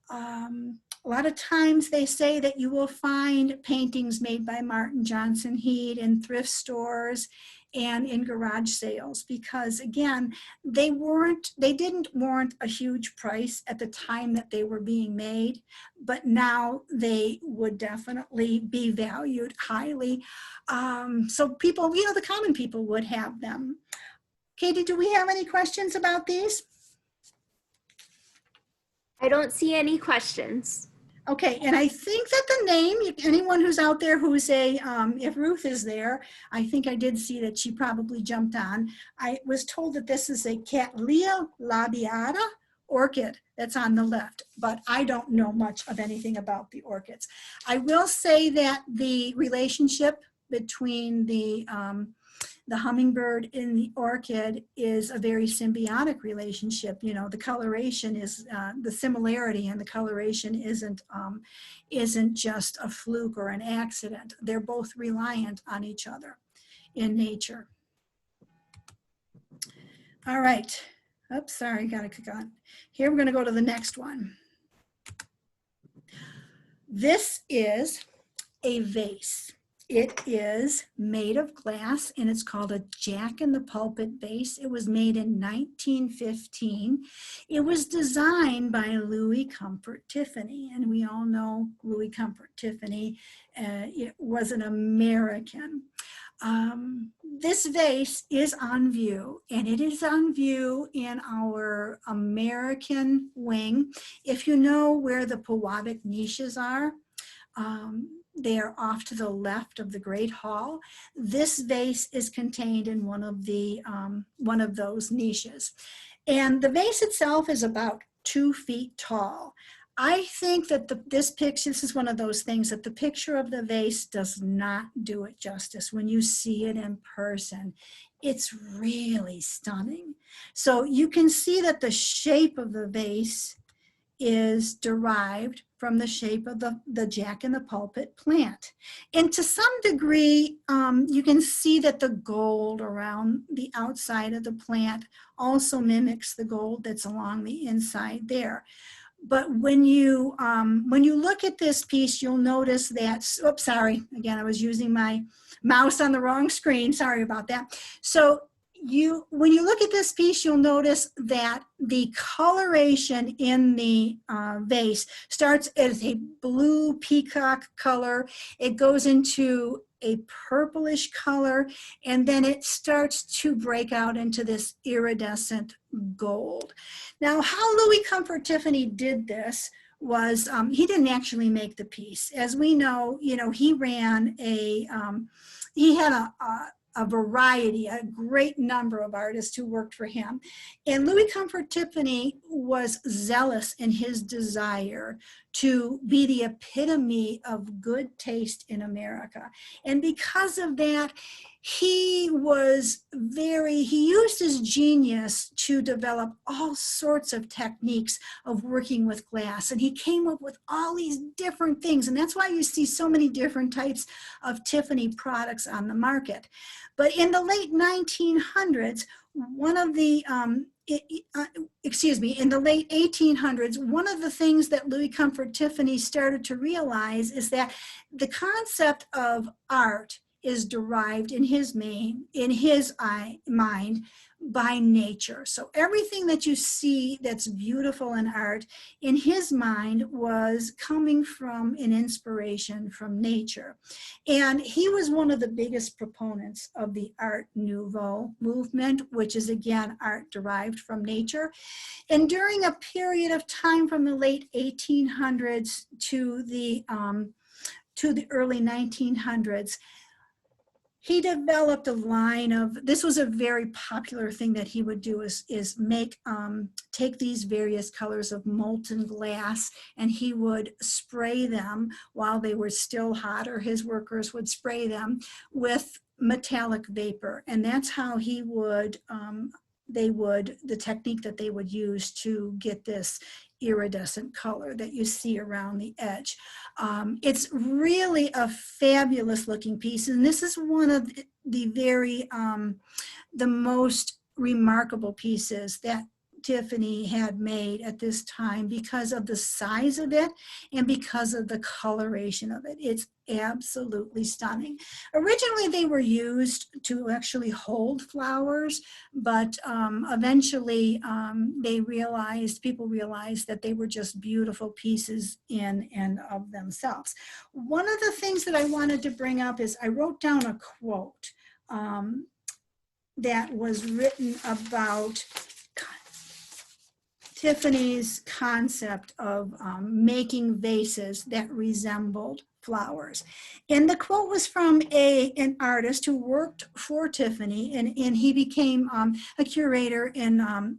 A lot of times they say that you will find paintings made by Martin Johnson Heade in thrift stores and in garage sales because, again, they didn't warrant a huge price at the time that they were being made, but now they would definitely be valued highly. So people, the common people would have them. Katie, do we have any questions about these? I don't see any questions. Okay, and I think that the name, anyone who's out there who's if Ruth is there, I think I did see that she probably jumped on. I was told that this is a Cattleya labiata orchid that's on the left, but I don't know much of anything about the orchids. I will say that the relationship between the hummingbird and the orchid is a very symbiotic relationship. The coloration is, the similarity and the coloration isn't just a fluke or an accident. They're both reliant on each other in nature. All right. Oops, sorry, gotta click on. Here we're gonna go to the next one. This is a vase. It is made of glass and it's called a Jack in the Pulpit vase. It was made in 1915. It was designed by Louis Comfort Tiffany, and we all know Louis Comfort Tiffany. It was an American. This vase is on view, and it is on view in our American wing. If you know where the Pewabic niches are, they are off to the left of the Great Hall. This vase is contained in one of those niches. And the vase itself is about 2 feet tall. I think that this is one of those things that the picture of the vase does not do it justice. When you see it in person, it's really stunning. So you can see that the shape of the vase is derived from the shape of the jack in the pulpit plant. And to some degree, you can see that the gold around the outside of the plant also mimics the gold that's along the inside there. But when you look at this piece, you'll notice that, oops, sorry, again, I was using my mouse on the wrong screen. Sorry about that. So when you look at this piece, you'll notice that the coloration in the vase starts as a blue peacock color. It goes into a purplish color, and then it starts to break out into this iridescent gold. Now, how Louis Comfort Tiffany did this was he didn't actually make the piece. As we know, he ran he had a variety, a great number of artists who worked for him. And Louis Comfort Tiffany was zealous in his desire to be the epitome of good taste in America. And because of that, he used his genius to develop all sorts of techniques of working with glass. And he came up with all these different things. And that's why you see so many different types of Tiffany products on the market. But in the late 1900s, in the late 1800s, one of the things that Louis Comfort Tiffany started to realize is that the concept of art is derived in his mind by nature. So everything that you see that's beautiful in art, in his mind, was coming from an inspiration from nature. And he was one of the biggest proponents of the Art Nouveau movement, which is, again, art derived from nature. And during a period of time from the late 1800s to the early 1900s, he developed a line of, this was a very popular thing that he would do, is take these various colors of molten glass, and he would spray them while they were still hot, or his workers would spray them with metallic vapor. And that's how he would, the technique that they would use to get this iridescent color that you see around the edge. It's really a fabulous looking piece, and this is one of the most remarkable pieces that Tiffany had made at this time because of the size of it and because of the coloration of it. It's absolutely stunning. Originally, they were used to actually hold flowers, but eventually people realized that they were just beautiful pieces in and of themselves. One of the things that I wanted to bring up is I wrote down a quote that was written about Tiffany's concept of making vases that resembled flowers. And the quote was from an artist who worked for Tiffany, and he became a curator in a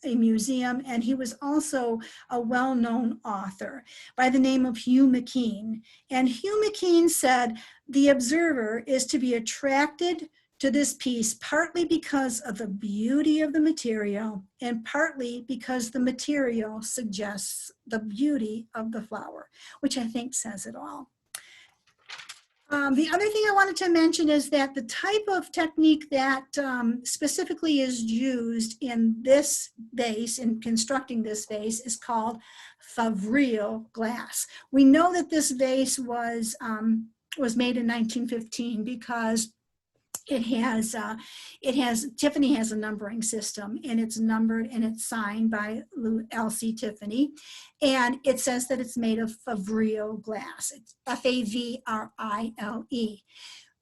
museum, and he was also a well-known author by the name of Hugh McKean. And Hugh McKean said, "The observer is to be attracted to this piece partly because of the beauty of the material and partly because the material suggests the beauty of the flower," which I think says it all. The other thing I wanted to mention is that the type of technique that specifically is used in this vase, in constructing this vase, is called Favrile glass. We know that this vase was made in 1915 because Tiffany has a numbering system, and it's numbered and it's signed by Elsie Tiffany. And it says that it's made of Favrile glass. It's Favrile.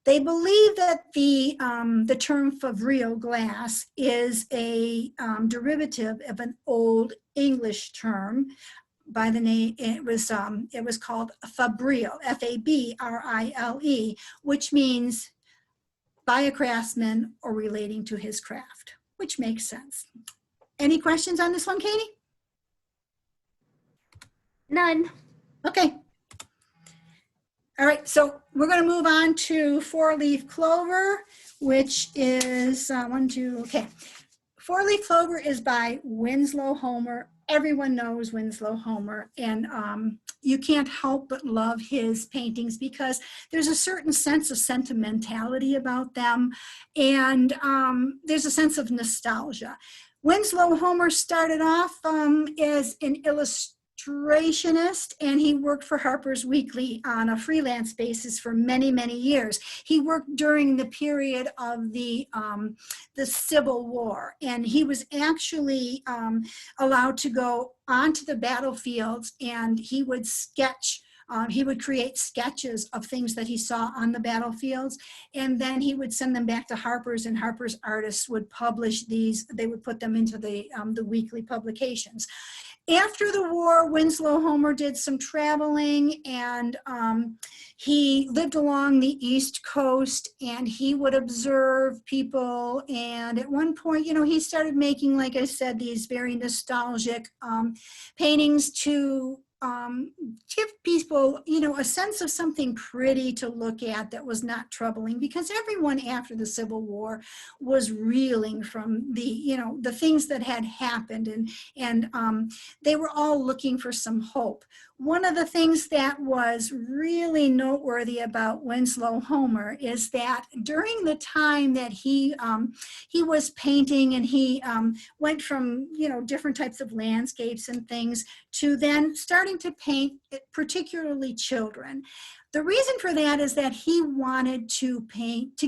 They believe that the term Favrile glass is a derivative of an old English term by the name, it was called Fabrile, Fabrile, which means by a craftsman or relating to his craft, which makes sense. Any questions on this one, Katie? None. Okay. All right, so we're going to move on to four-leaf clover, which is okay. Four-leaf clover is by Winslow Homer. Everyone knows Winslow Homer, and you can't help but love his paintings because there's a certain sense of sentimentality about them, and there's a sense of nostalgia. Winslow Homer started off as an illustrationist, and he worked for Harper's Weekly on a freelance basis for many, many years. He worked during the period of the Civil War, and he was actually allowed to go onto the battlefields, and he would sketch. He would create sketches of things that he saw on the battlefields, and then he would send them back to Harper's, and Harper's artists would publish these. They would put them into the weekly publications. After the war, Winslow Homer did some traveling, and he lived along the East Coast, and he would observe people. And at one point, he started making, like I said, these very nostalgic paintings to give people, a sense of something pretty to look at that was not troubling, because everyone after the Civil War was reeling from the things that had happened, and they were all looking for some hope. One of the things that was really noteworthy about Winslow Homer is that during the time that he was painting, and he went from different types of landscapes and things to then starting to paint particularly children. The reason for that is that he wanted to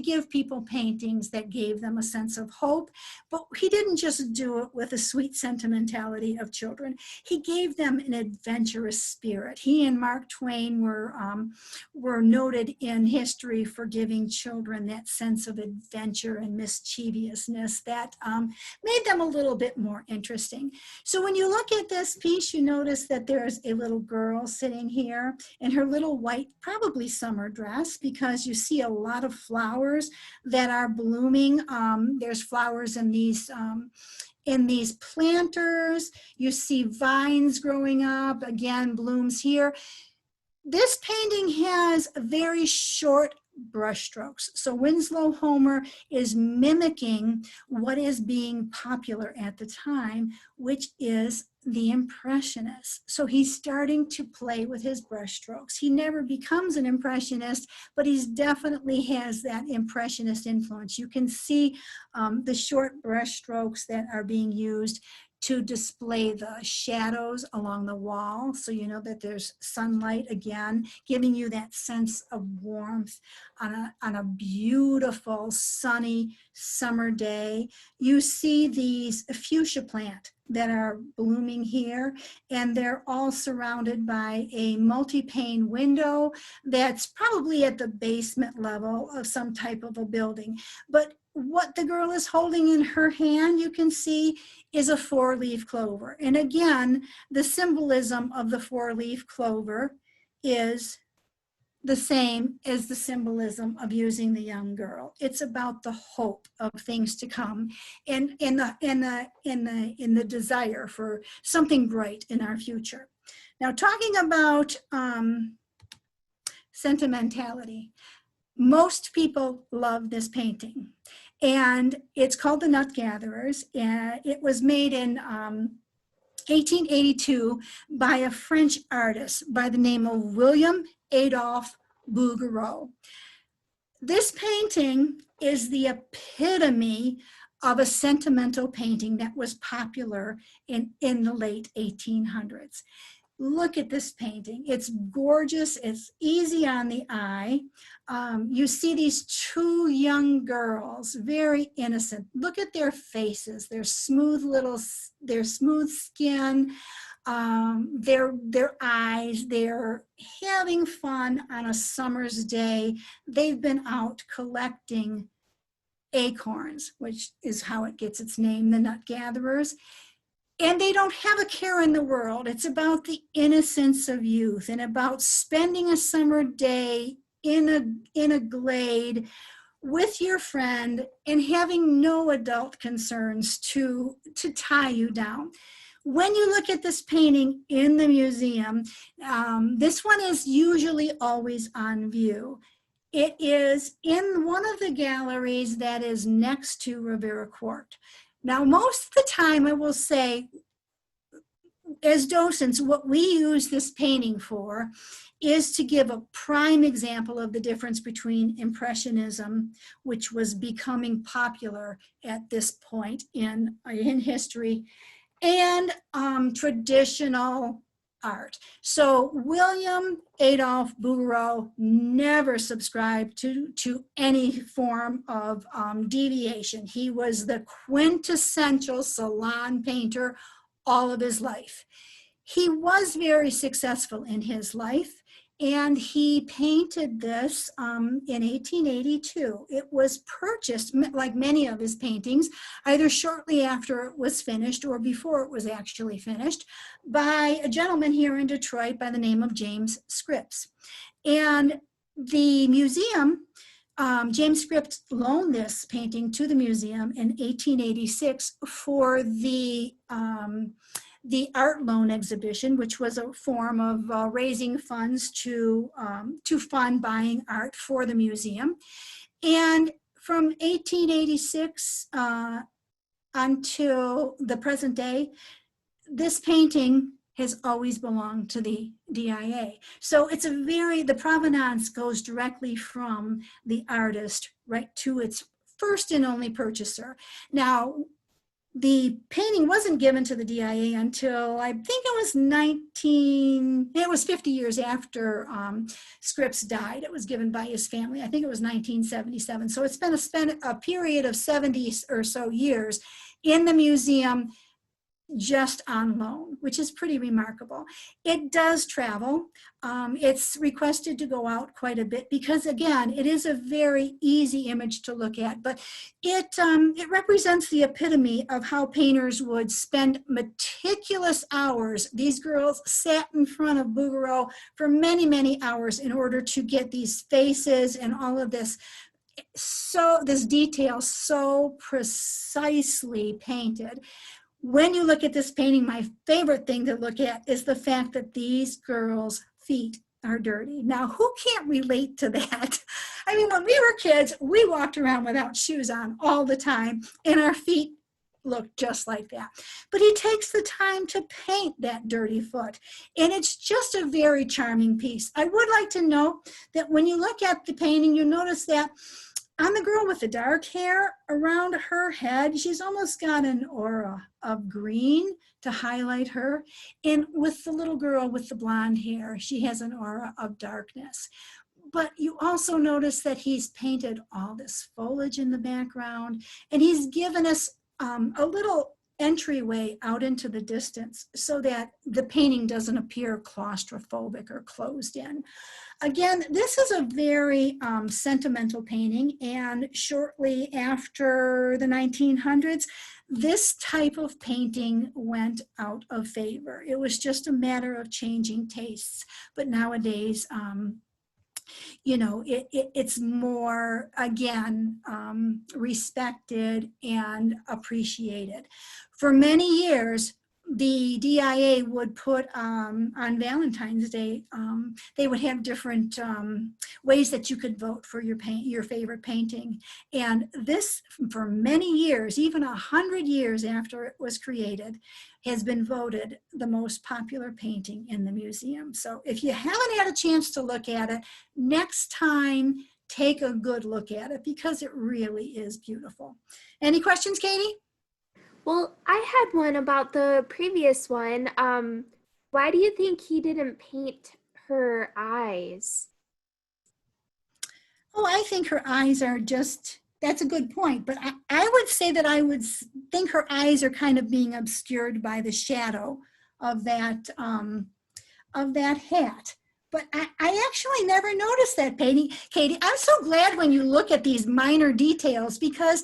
give people paintings that gave them a sense of hope, but he didn't just do it with a sweet sentimentality of children. He gave them an adventurous spirit. He and Mark Twain were noted in history for giving children that sense of adventure and mischievousness that made them a little bit more interesting. So when you look at this piece, you notice that there's a little girl sitting here in her little white, probably summer dress, because you see a lot of flowers that are blooming. There's flowers in these planters. You see vines growing up, again, blooms here. This painting has very short brush strokes. So Winslow Homer is mimicking what is being popular at the time, which is the Impressionists. So he's starting to play with his brush strokes. He never becomes an Impressionist, but he definitely has that Impressionist influence. You can see the short brush strokes that are being used to display the shadows along the wall. So you know that there's sunlight, again, giving you that sense of warmth on a beautiful sunny summer day. You see these fuchsia plant that are blooming here, and they're all surrounded by a multi-pane window that's probably at the basement level of some type of a building. But what the girl is holding in her hand, you can see, is a four-leaf clover. And again, the symbolism of the four-leaf clover is the same as the symbolism of using the young girl. It's about the hope of things to come, and in the desire for something bright in our future. Now, talking about sentimentality, most people love this painting, and it's called The Nut Gatherers. It was made in 1882 by a French artist by the name of William Adolphe Bouguereau. This painting is the epitome of a sentimental painting that was popular in the late 1800s. Look at this painting. It's gorgeous. It's easy on the eye. You see these two young girls, very innocent. Look at their faces, their smooth skin, their eyes. They're having fun on a summer's day. They've been out collecting acorns, which is how it gets its name, the nut gatherers. And they don't have a care in the world. It's about the innocence of youth and about spending a summer day in a glade with your friend and having no adult concerns to tie you down. When you look at this painting in the museum, this one is usually always on view. It is in one of the galleries that is next to Rivera Court. Now, most of the time, I will say, as docents, what we use this painting for is to give a prime example of the difference between Impressionism, which was becoming popular at this point in history, and traditional art. So William Adolphe Bouguereau never subscribed to any form of deviation. He was the quintessential salon painter all of his life. He was very successful in his life, and he painted this in 1882. It was purchased, like many of his paintings, either shortly after it was finished or before it was actually finished, by a gentleman here in Detroit by the name of James Scripps. And the museum, James Scripps loaned this painting to the museum in 1886 for the art loan exhibition, which was a form of raising funds to fund buying art for the museum. And from 1886 until the present day, this painting has always belonged to the DIA. So it's the provenance goes directly from the artist right to its first and only purchaser. Now, the painting wasn't given to the DIA until I think it was 50 years after Scripps died. It was given by his family. I think it was 1977. So it's been a period of 70 or so years in the museum just on loan, which is pretty remarkable. It does travel. It's requested to go out quite a bit because, again, it is a very easy image to look at, but it represents the epitome of how painters would spend meticulous hours. These girls sat in front of Bouguereau for many, many hours in order to get these faces and all of this detail so precisely painted. When you look at this painting, my favorite thing to look at is the fact that these girls' feet are dirty. Now, who can't relate to that? I mean, when we were kids, we walked around without shoes on all the time, and our feet looked just like that. But he takes the time to paint that dirty foot, and it's just a very charming piece. I would like to note that when you look at the painting, you notice that on the girl with the dark hair, around her head, she's almost got an aura of green to highlight her. And with the little girl with the blonde hair, she has an aura of darkness. But you also notice that he's painted all this foliage in the background, and he's given us a little entryway out into the distance so that the painting doesn't appear claustrophobic or closed in. Again, this is a very sentimental painting, and shortly after the 1900s, this type of painting went out of favor. It was just a matter of changing tastes, but nowadays, it's more, again, respected and appreciated. For many years, the DIA would put on Valentine's Day, they would have different ways that you could vote for your favorite painting. And this, for many years, even 100 years after it was created, has been voted the most popular painting in the museum. So if you haven't had a chance to look at it, next time, take a good look at it because it really is beautiful. Any questions, Katie? Well, I had one about the previous one. Why do you think he didn't paint her eyes? Oh, I think her eyes are just, that's a good point. But I would say that I would think her eyes are kind of being obscured by the shadow of that hat. But I actually never noticed that, Katie. I'm so glad when you look at these minor details, because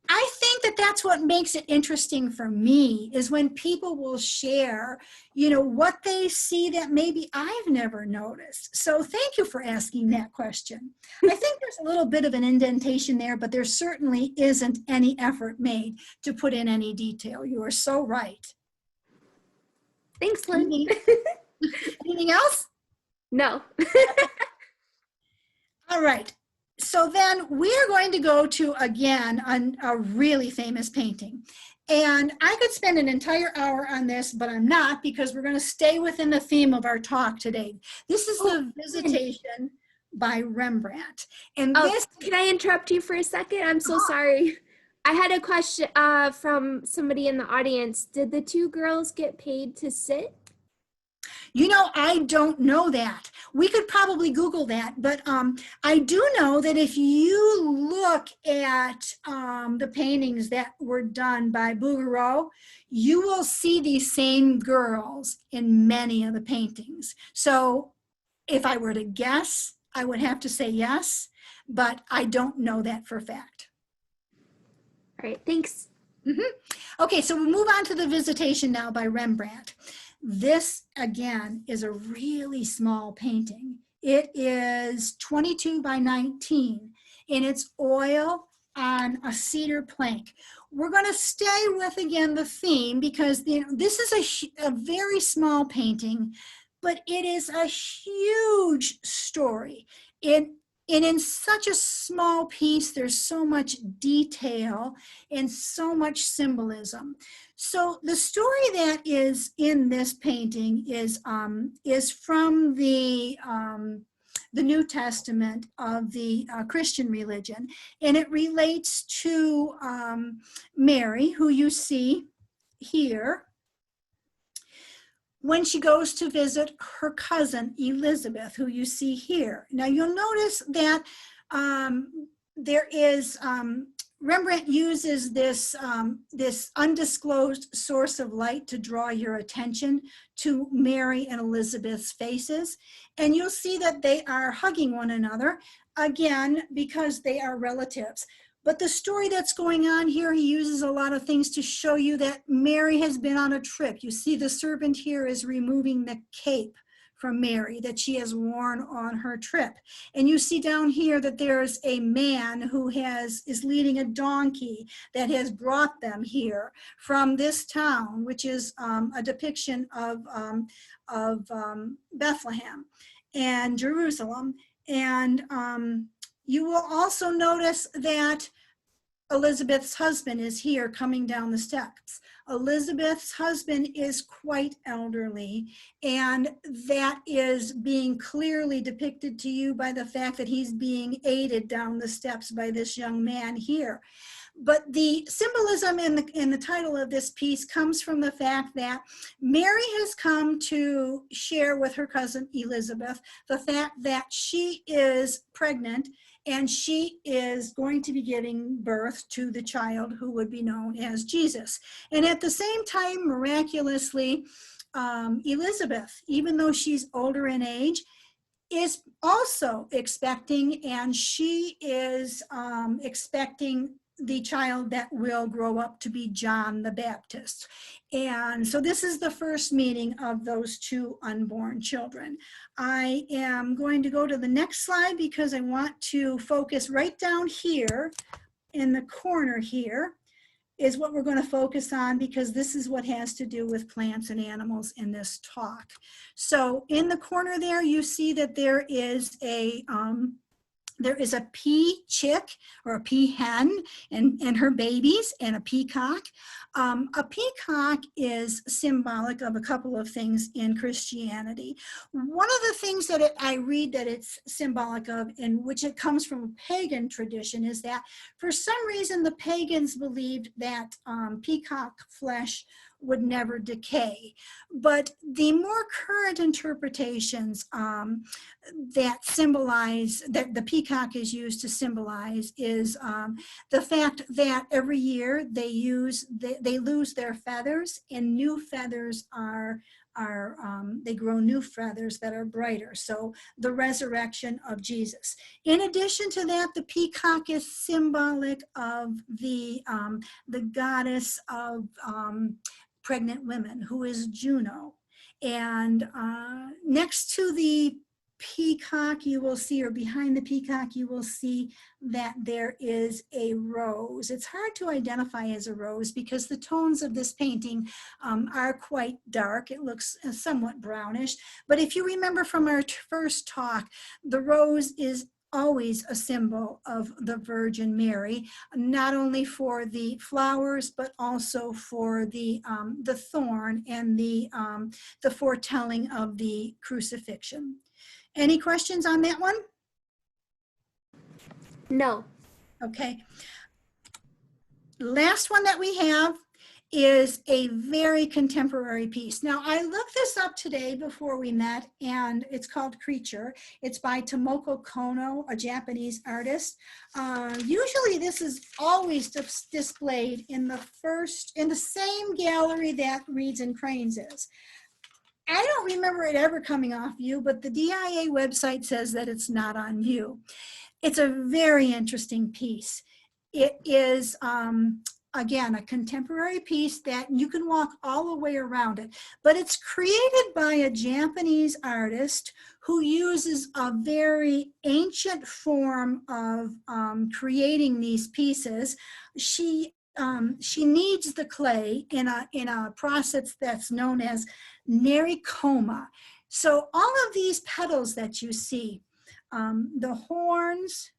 I think that that's what makes it interesting for me, is when people will share, what they see that maybe I've never noticed. So thank you for asking that question. I think there's a little bit of an indentation there, but there certainly isn't any effort made to put in any detail. You are so right. Thanks, Lynn. Anything else? No. All right. So then we're going to go to, again, a really famous painting. And I could spend an entire hour on this, but I'm not, because we're going to stay within the theme of our talk today. This is The Visitation by Rembrandt. And this, can I interrupt you for a second? I'm so sorry. I had a question from somebody in the audience. Did the two girls get paid to sit? I don't know that. We could probably Google that, but I do know that if you look at the paintings that were done by Bouguereau, you will see these same girls in many of the paintings. So if I were to guess, I would have to say yes, but I don't know that for a fact. All right, thanks. Okay, so we'll move on to The Visitation now by Rembrandt. This, again, is a really small painting. It is 22 by 19, and it's oil on a cedar plank. We're going to stay with, again, the theme, because this is a very small painting, but it is a huge story. And in such a small piece, there's so much detail and so much symbolism. So the story that is in this painting is from the New Testament of the Christian religion, and it relates to Mary, who you see here, when she goes to visit her cousin Elizabeth, who you see here. Now you'll notice that there is, Rembrandt uses this undisclosed source of light to draw your attention to Mary and Elizabeth's faces. And you'll see that they are hugging one another, again, because they are relatives. But the story that's going on here, he uses a lot of things to show you that Mary has been on a trip. You see the servant here is removing the cape from Mary that she has worn on her trip. And you see down here that there's a man who is leading a donkey that has brought them here from this town, which is a depiction of Bethlehem and Jerusalem. And you will also notice that Elizabeth's husband is here coming down the steps. Elizabeth's husband is quite elderly, and that is being clearly depicted to you by the fact that he's being aided down the steps by this young man here. But the symbolism in the title of this piece comes from the fact that Mary has come to share with her cousin Elizabeth the fact that she is pregnant, and she is going to be giving birth to the child who would be known as Jesus. And at the same time, miraculously, Elizabeth, even though she's older in age, is also expecting, and she is expecting the child that will grow up to be John the Baptist. And so this is the first meeting of those two unborn children. I am going to go to the next slide because I want to focus right down here in the corner here is what we're going to focus on, because this is what has to do with plants and animals in this talk. So in the corner there, you see that there is a pea chick or a pea hen and her babies and a peacock. A peacock is symbolic of a couple of things in Christianity. One of the things that I read that it's symbolic of, in which it comes from a pagan tradition, is that for some reason the pagans believed that peacock flesh would never decay. But the more current interpretations that symbolize, that the peacock is used to symbolize, is the fact that every year they lose their feathers, and new feathers they grow new feathers that are brighter. So the resurrection of Jesus. In addition to that, the peacock is symbolic of the goddess of pregnant women, who is Juno. And next to the peacock, you will see, or behind the peacock, you will see that there is a rose. It's hard to identify as a rose because the tones of this painting are quite dark. It looks somewhat brownish. But if you remember from our first talk, the rose is always a symbol of the Virgin Mary, not only for the flowers, but also for the thorn and the foretelling of the crucifixion. Any questions on that one? No. Okay. Last one that we have is a very contemporary piece. Now, I looked this up today before we met, and it's called Creature. It's by Tomoko Kono, a Japanese artist. Usually this is always displayed in the same gallery that Reeds and Cranes is. I don't remember it ever coming off view, but the DIA website says that it's not on view. It's a very interesting piece. It is, again, a contemporary piece that you can walk all the way around it, but it's created by a Japanese artist who uses a very ancient form of creating these pieces. She kneads the clay in a process that's known as nerikoma. So all of these petals that you see, the horns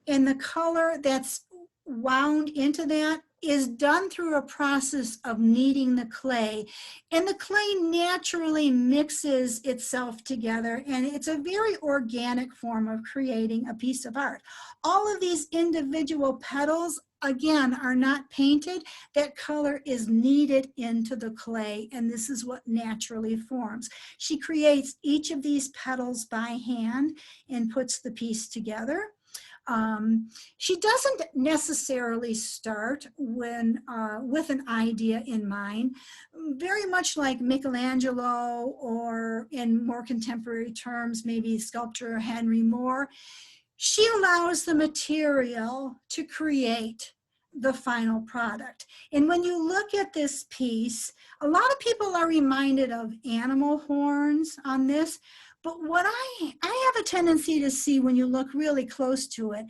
and the color that's wound into that is done through a process of kneading the clay, and the clay naturally mixes itself together, and it's a very organic form of creating a piece of art. All of these individual petals, again, are not painted. That color is kneaded into the clay, and this is what naturally forms. She creates each of these petals by hand and puts the piece together. She doesn't necessarily start with an idea in mind, very much like Michelangelo, or in more contemporary terms, maybe sculptor Henry Moore. She allows the material to create the final product. And when you look at this piece, a lot of people are reminded of animal horns on this. But what I have a tendency to see when you look really close to it,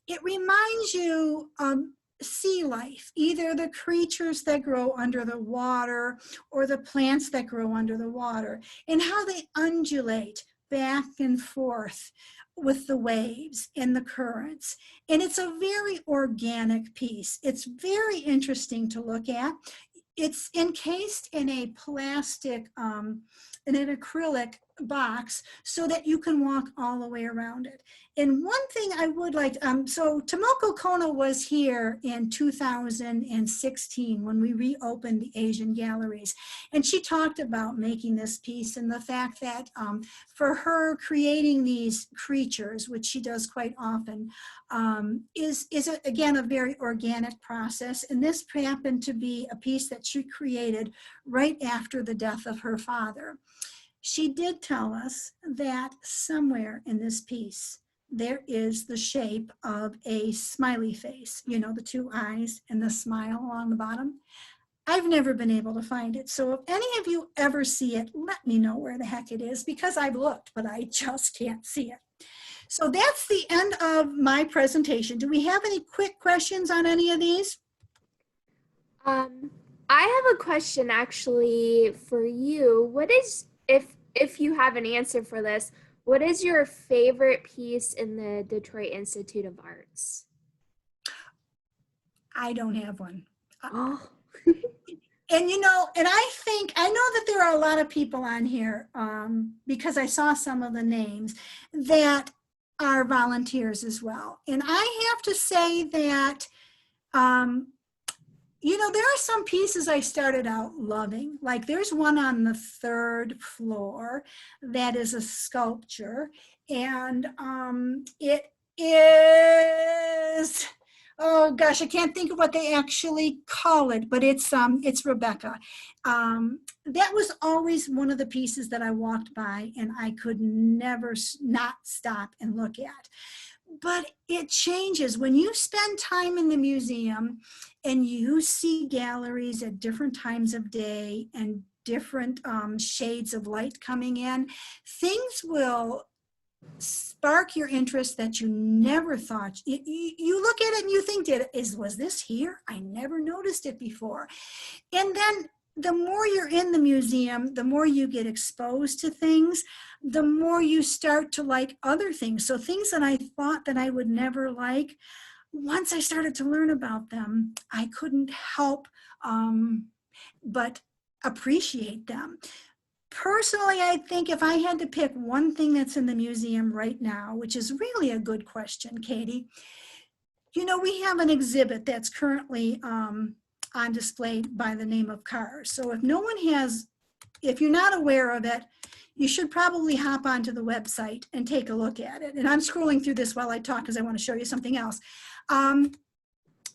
it reminds you of sea life, either the creatures that grow under the water or the plants that grow under the water, and how they undulate back and forth with the waves and the currents. And it's a very organic piece. It's very interesting to look at. It's encased in a plastic, in an acrylic box so that you can walk all the way around it. And one thing I would like, so Tomoko Kono was here in 2016 when we reopened the Asian galleries. And she talked about making this piece and the fact that for her creating these creatures, which she does quite often, is again a very organic process. And this happened to be a piece that she created right after the death of her father. She did tell us that somewhere in this piece, there is the shape of a smiley face, you know, the two eyes and the smile along the bottom. I've never been able to find it. So if any of you ever see it, let me know where the heck it is, because I've looked, but I just can't see it. So that's the end of my presentation. Do we have any quick questions on any of these? I have a question actually for you. What is, if you have an answer for this, what is your favorite piece in the Detroit Institute of Arts? I don't have one. Oh. And you know, and I know that there are a lot of people on here, because I saw some of the names, that are volunteers as well. And I have to say that You know, there are some pieces I started out loving. Like there's one on the third floor that is a sculpture, and it is, oh gosh, I can't think of what they actually call it, but it's Rebecca. That was always one of the pieces that I walked by and I could never not stop and look at. But it changes when you spend time in the museum and you see galleries at different times of day and different shades of light coming in. Things will spark your interest that you never thought. You look at it and you think, was this here? I never noticed it before. And then the more you're in the museum, the more you get exposed to things, the more you start to like other things. So things that I thought that I would never like, once I started to learn about them, I couldn't help but appreciate them. Personally, I think if I had to pick one thing that's in the museum right now, which is really a good question, Katie, you know, we have an exhibit that's currently on display by the name of Cars. So if no one has, if you're not aware of it, you should probably hop onto the website and take a look at it. And I'm scrolling through this while I talk because I want to show you something else.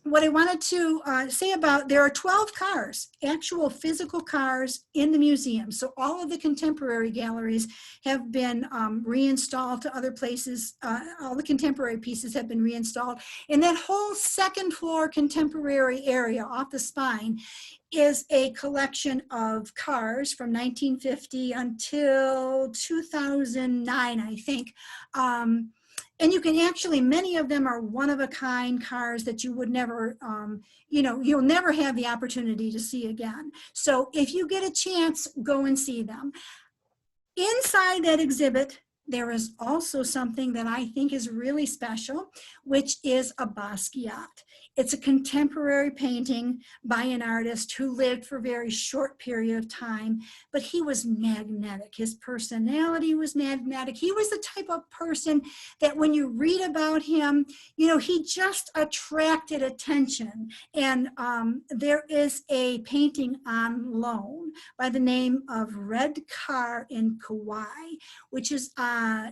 What I wanted to say about, there are 12 cars, actual physical cars in the museum. So all of the contemporary galleries have been reinstalled to other places. All the contemporary pieces have been reinstalled. And that whole second floor contemporary area off the spine is a collection of cars from 1950 until 2009, I think. And you can actually, many of them are one-of-a-kind cars that you would never, you know, you'll never have the opportunity to see again. So if you get a chance, go and see them. Inside that exhibit, there is also something that I think is really special, which is a Basquiat. It's a contemporary painting by an artist who lived for a very short period of time, but he was magnetic. His personality was magnetic. He was the type of person that when you read about him, you know, he just attracted attention. And there is a painting on loan by the name of Red Car in Kauai, which is a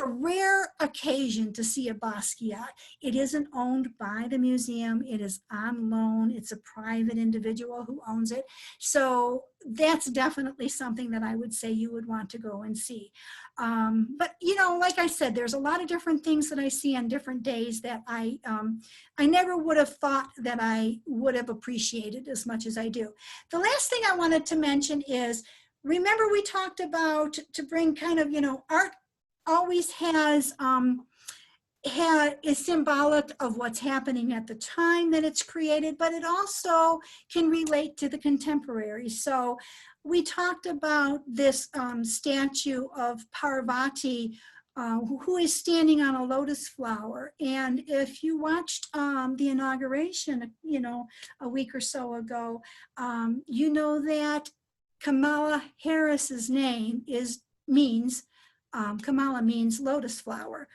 rare occasion to see a Basquiat. It isn't owned by the museum. It is on loan. It's a private individual who owns it. So that's definitely something that I would say you would want to go and see. But you know, like I said, there's a lot of different things that I see on different days that I never would have thought that I would have appreciated as much as I do. The last thing I wanted to mention is, remember we talked about, to bring kind of, you know, art always is symbolic of what's happening at the time that it's created, but it also can relate to the contemporary. So we talked about this statue of Parvati, who is standing on a lotus flower. And if you watched the inauguration, you know, a week or so ago, you know that Kamala Harris's name means Kamala means lotus flower,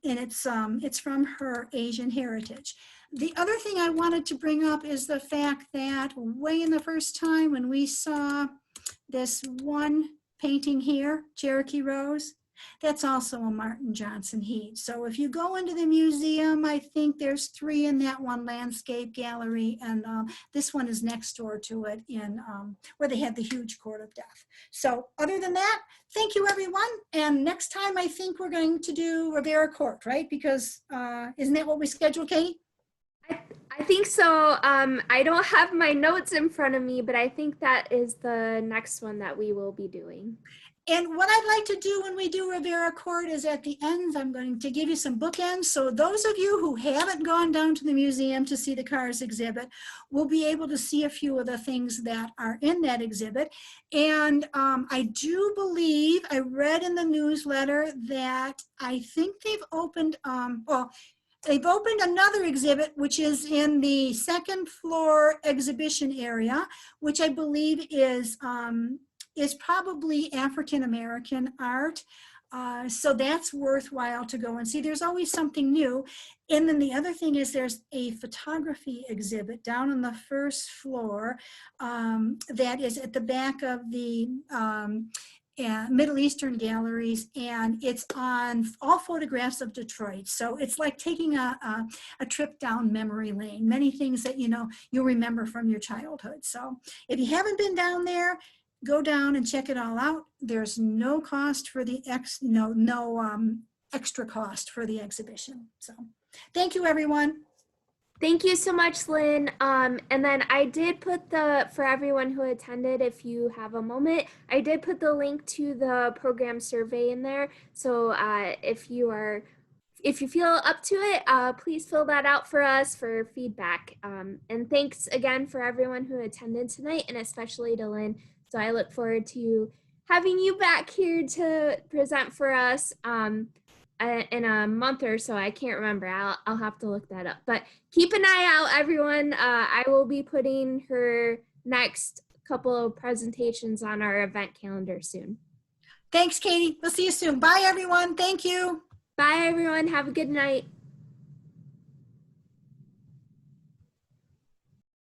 and it's from her Asian heritage. The other thing I wanted to bring up is the fact that way in the first time when we saw this one painting here, Cherokee Rose, that's also a Martin Johnson Heat. So if you go into the museum, I think there's 3 in that one landscape gallery, and this one is next door to it in where they had the huge court of death. So other than that, thank you everyone. And next time I think we're going to do Rivera Court, right? Because isn't that what we scheduled, Katie? I think so. I don't have my notes in front of me, but I think that is the next one that we will be doing. And what I'd like to do when we do Rivera Court is at the end, I'm going to give you some bookends. So those of you who haven't gone down to the museum to see the Cars exhibit will be able to see a few of the things that are in that exhibit. And I do believe, I read in the newsletter that I think they've opened, they've opened another exhibit, which is in the second floor exhibition area, which I believe is probably African-American art. So that's worthwhile to go and see. There's always something new. And then the other thing is there's a photography exhibit down on the first floor that is at the back of the Middle Eastern galleries, and it's on all photographs of Detroit. So it's like taking a trip down memory lane, many things that you'll remember from your childhood. So if you haven't been down there, go down and check it all out. There's no cost for the extra cost for the exhibition. So thank you, everyone. Thank you so much, Lynn. And then I did put for everyone who attended, if you have a moment, I did put the link to the program survey in there. So if you feel up to it, please fill that out for us for feedback. And thanks again for everyone who attended tonight, and especially to Lynn. So I look forward to having you back here to present for us in a month or so. I can't remember. I'll have to look that up. But keep an eye out, everyone. I will be putting her next couple of presentations on our event calendar soon. Thanks, Katie. We'll see you soon. Bye, everyone. Thank you. Bye, everyone. Have a good night.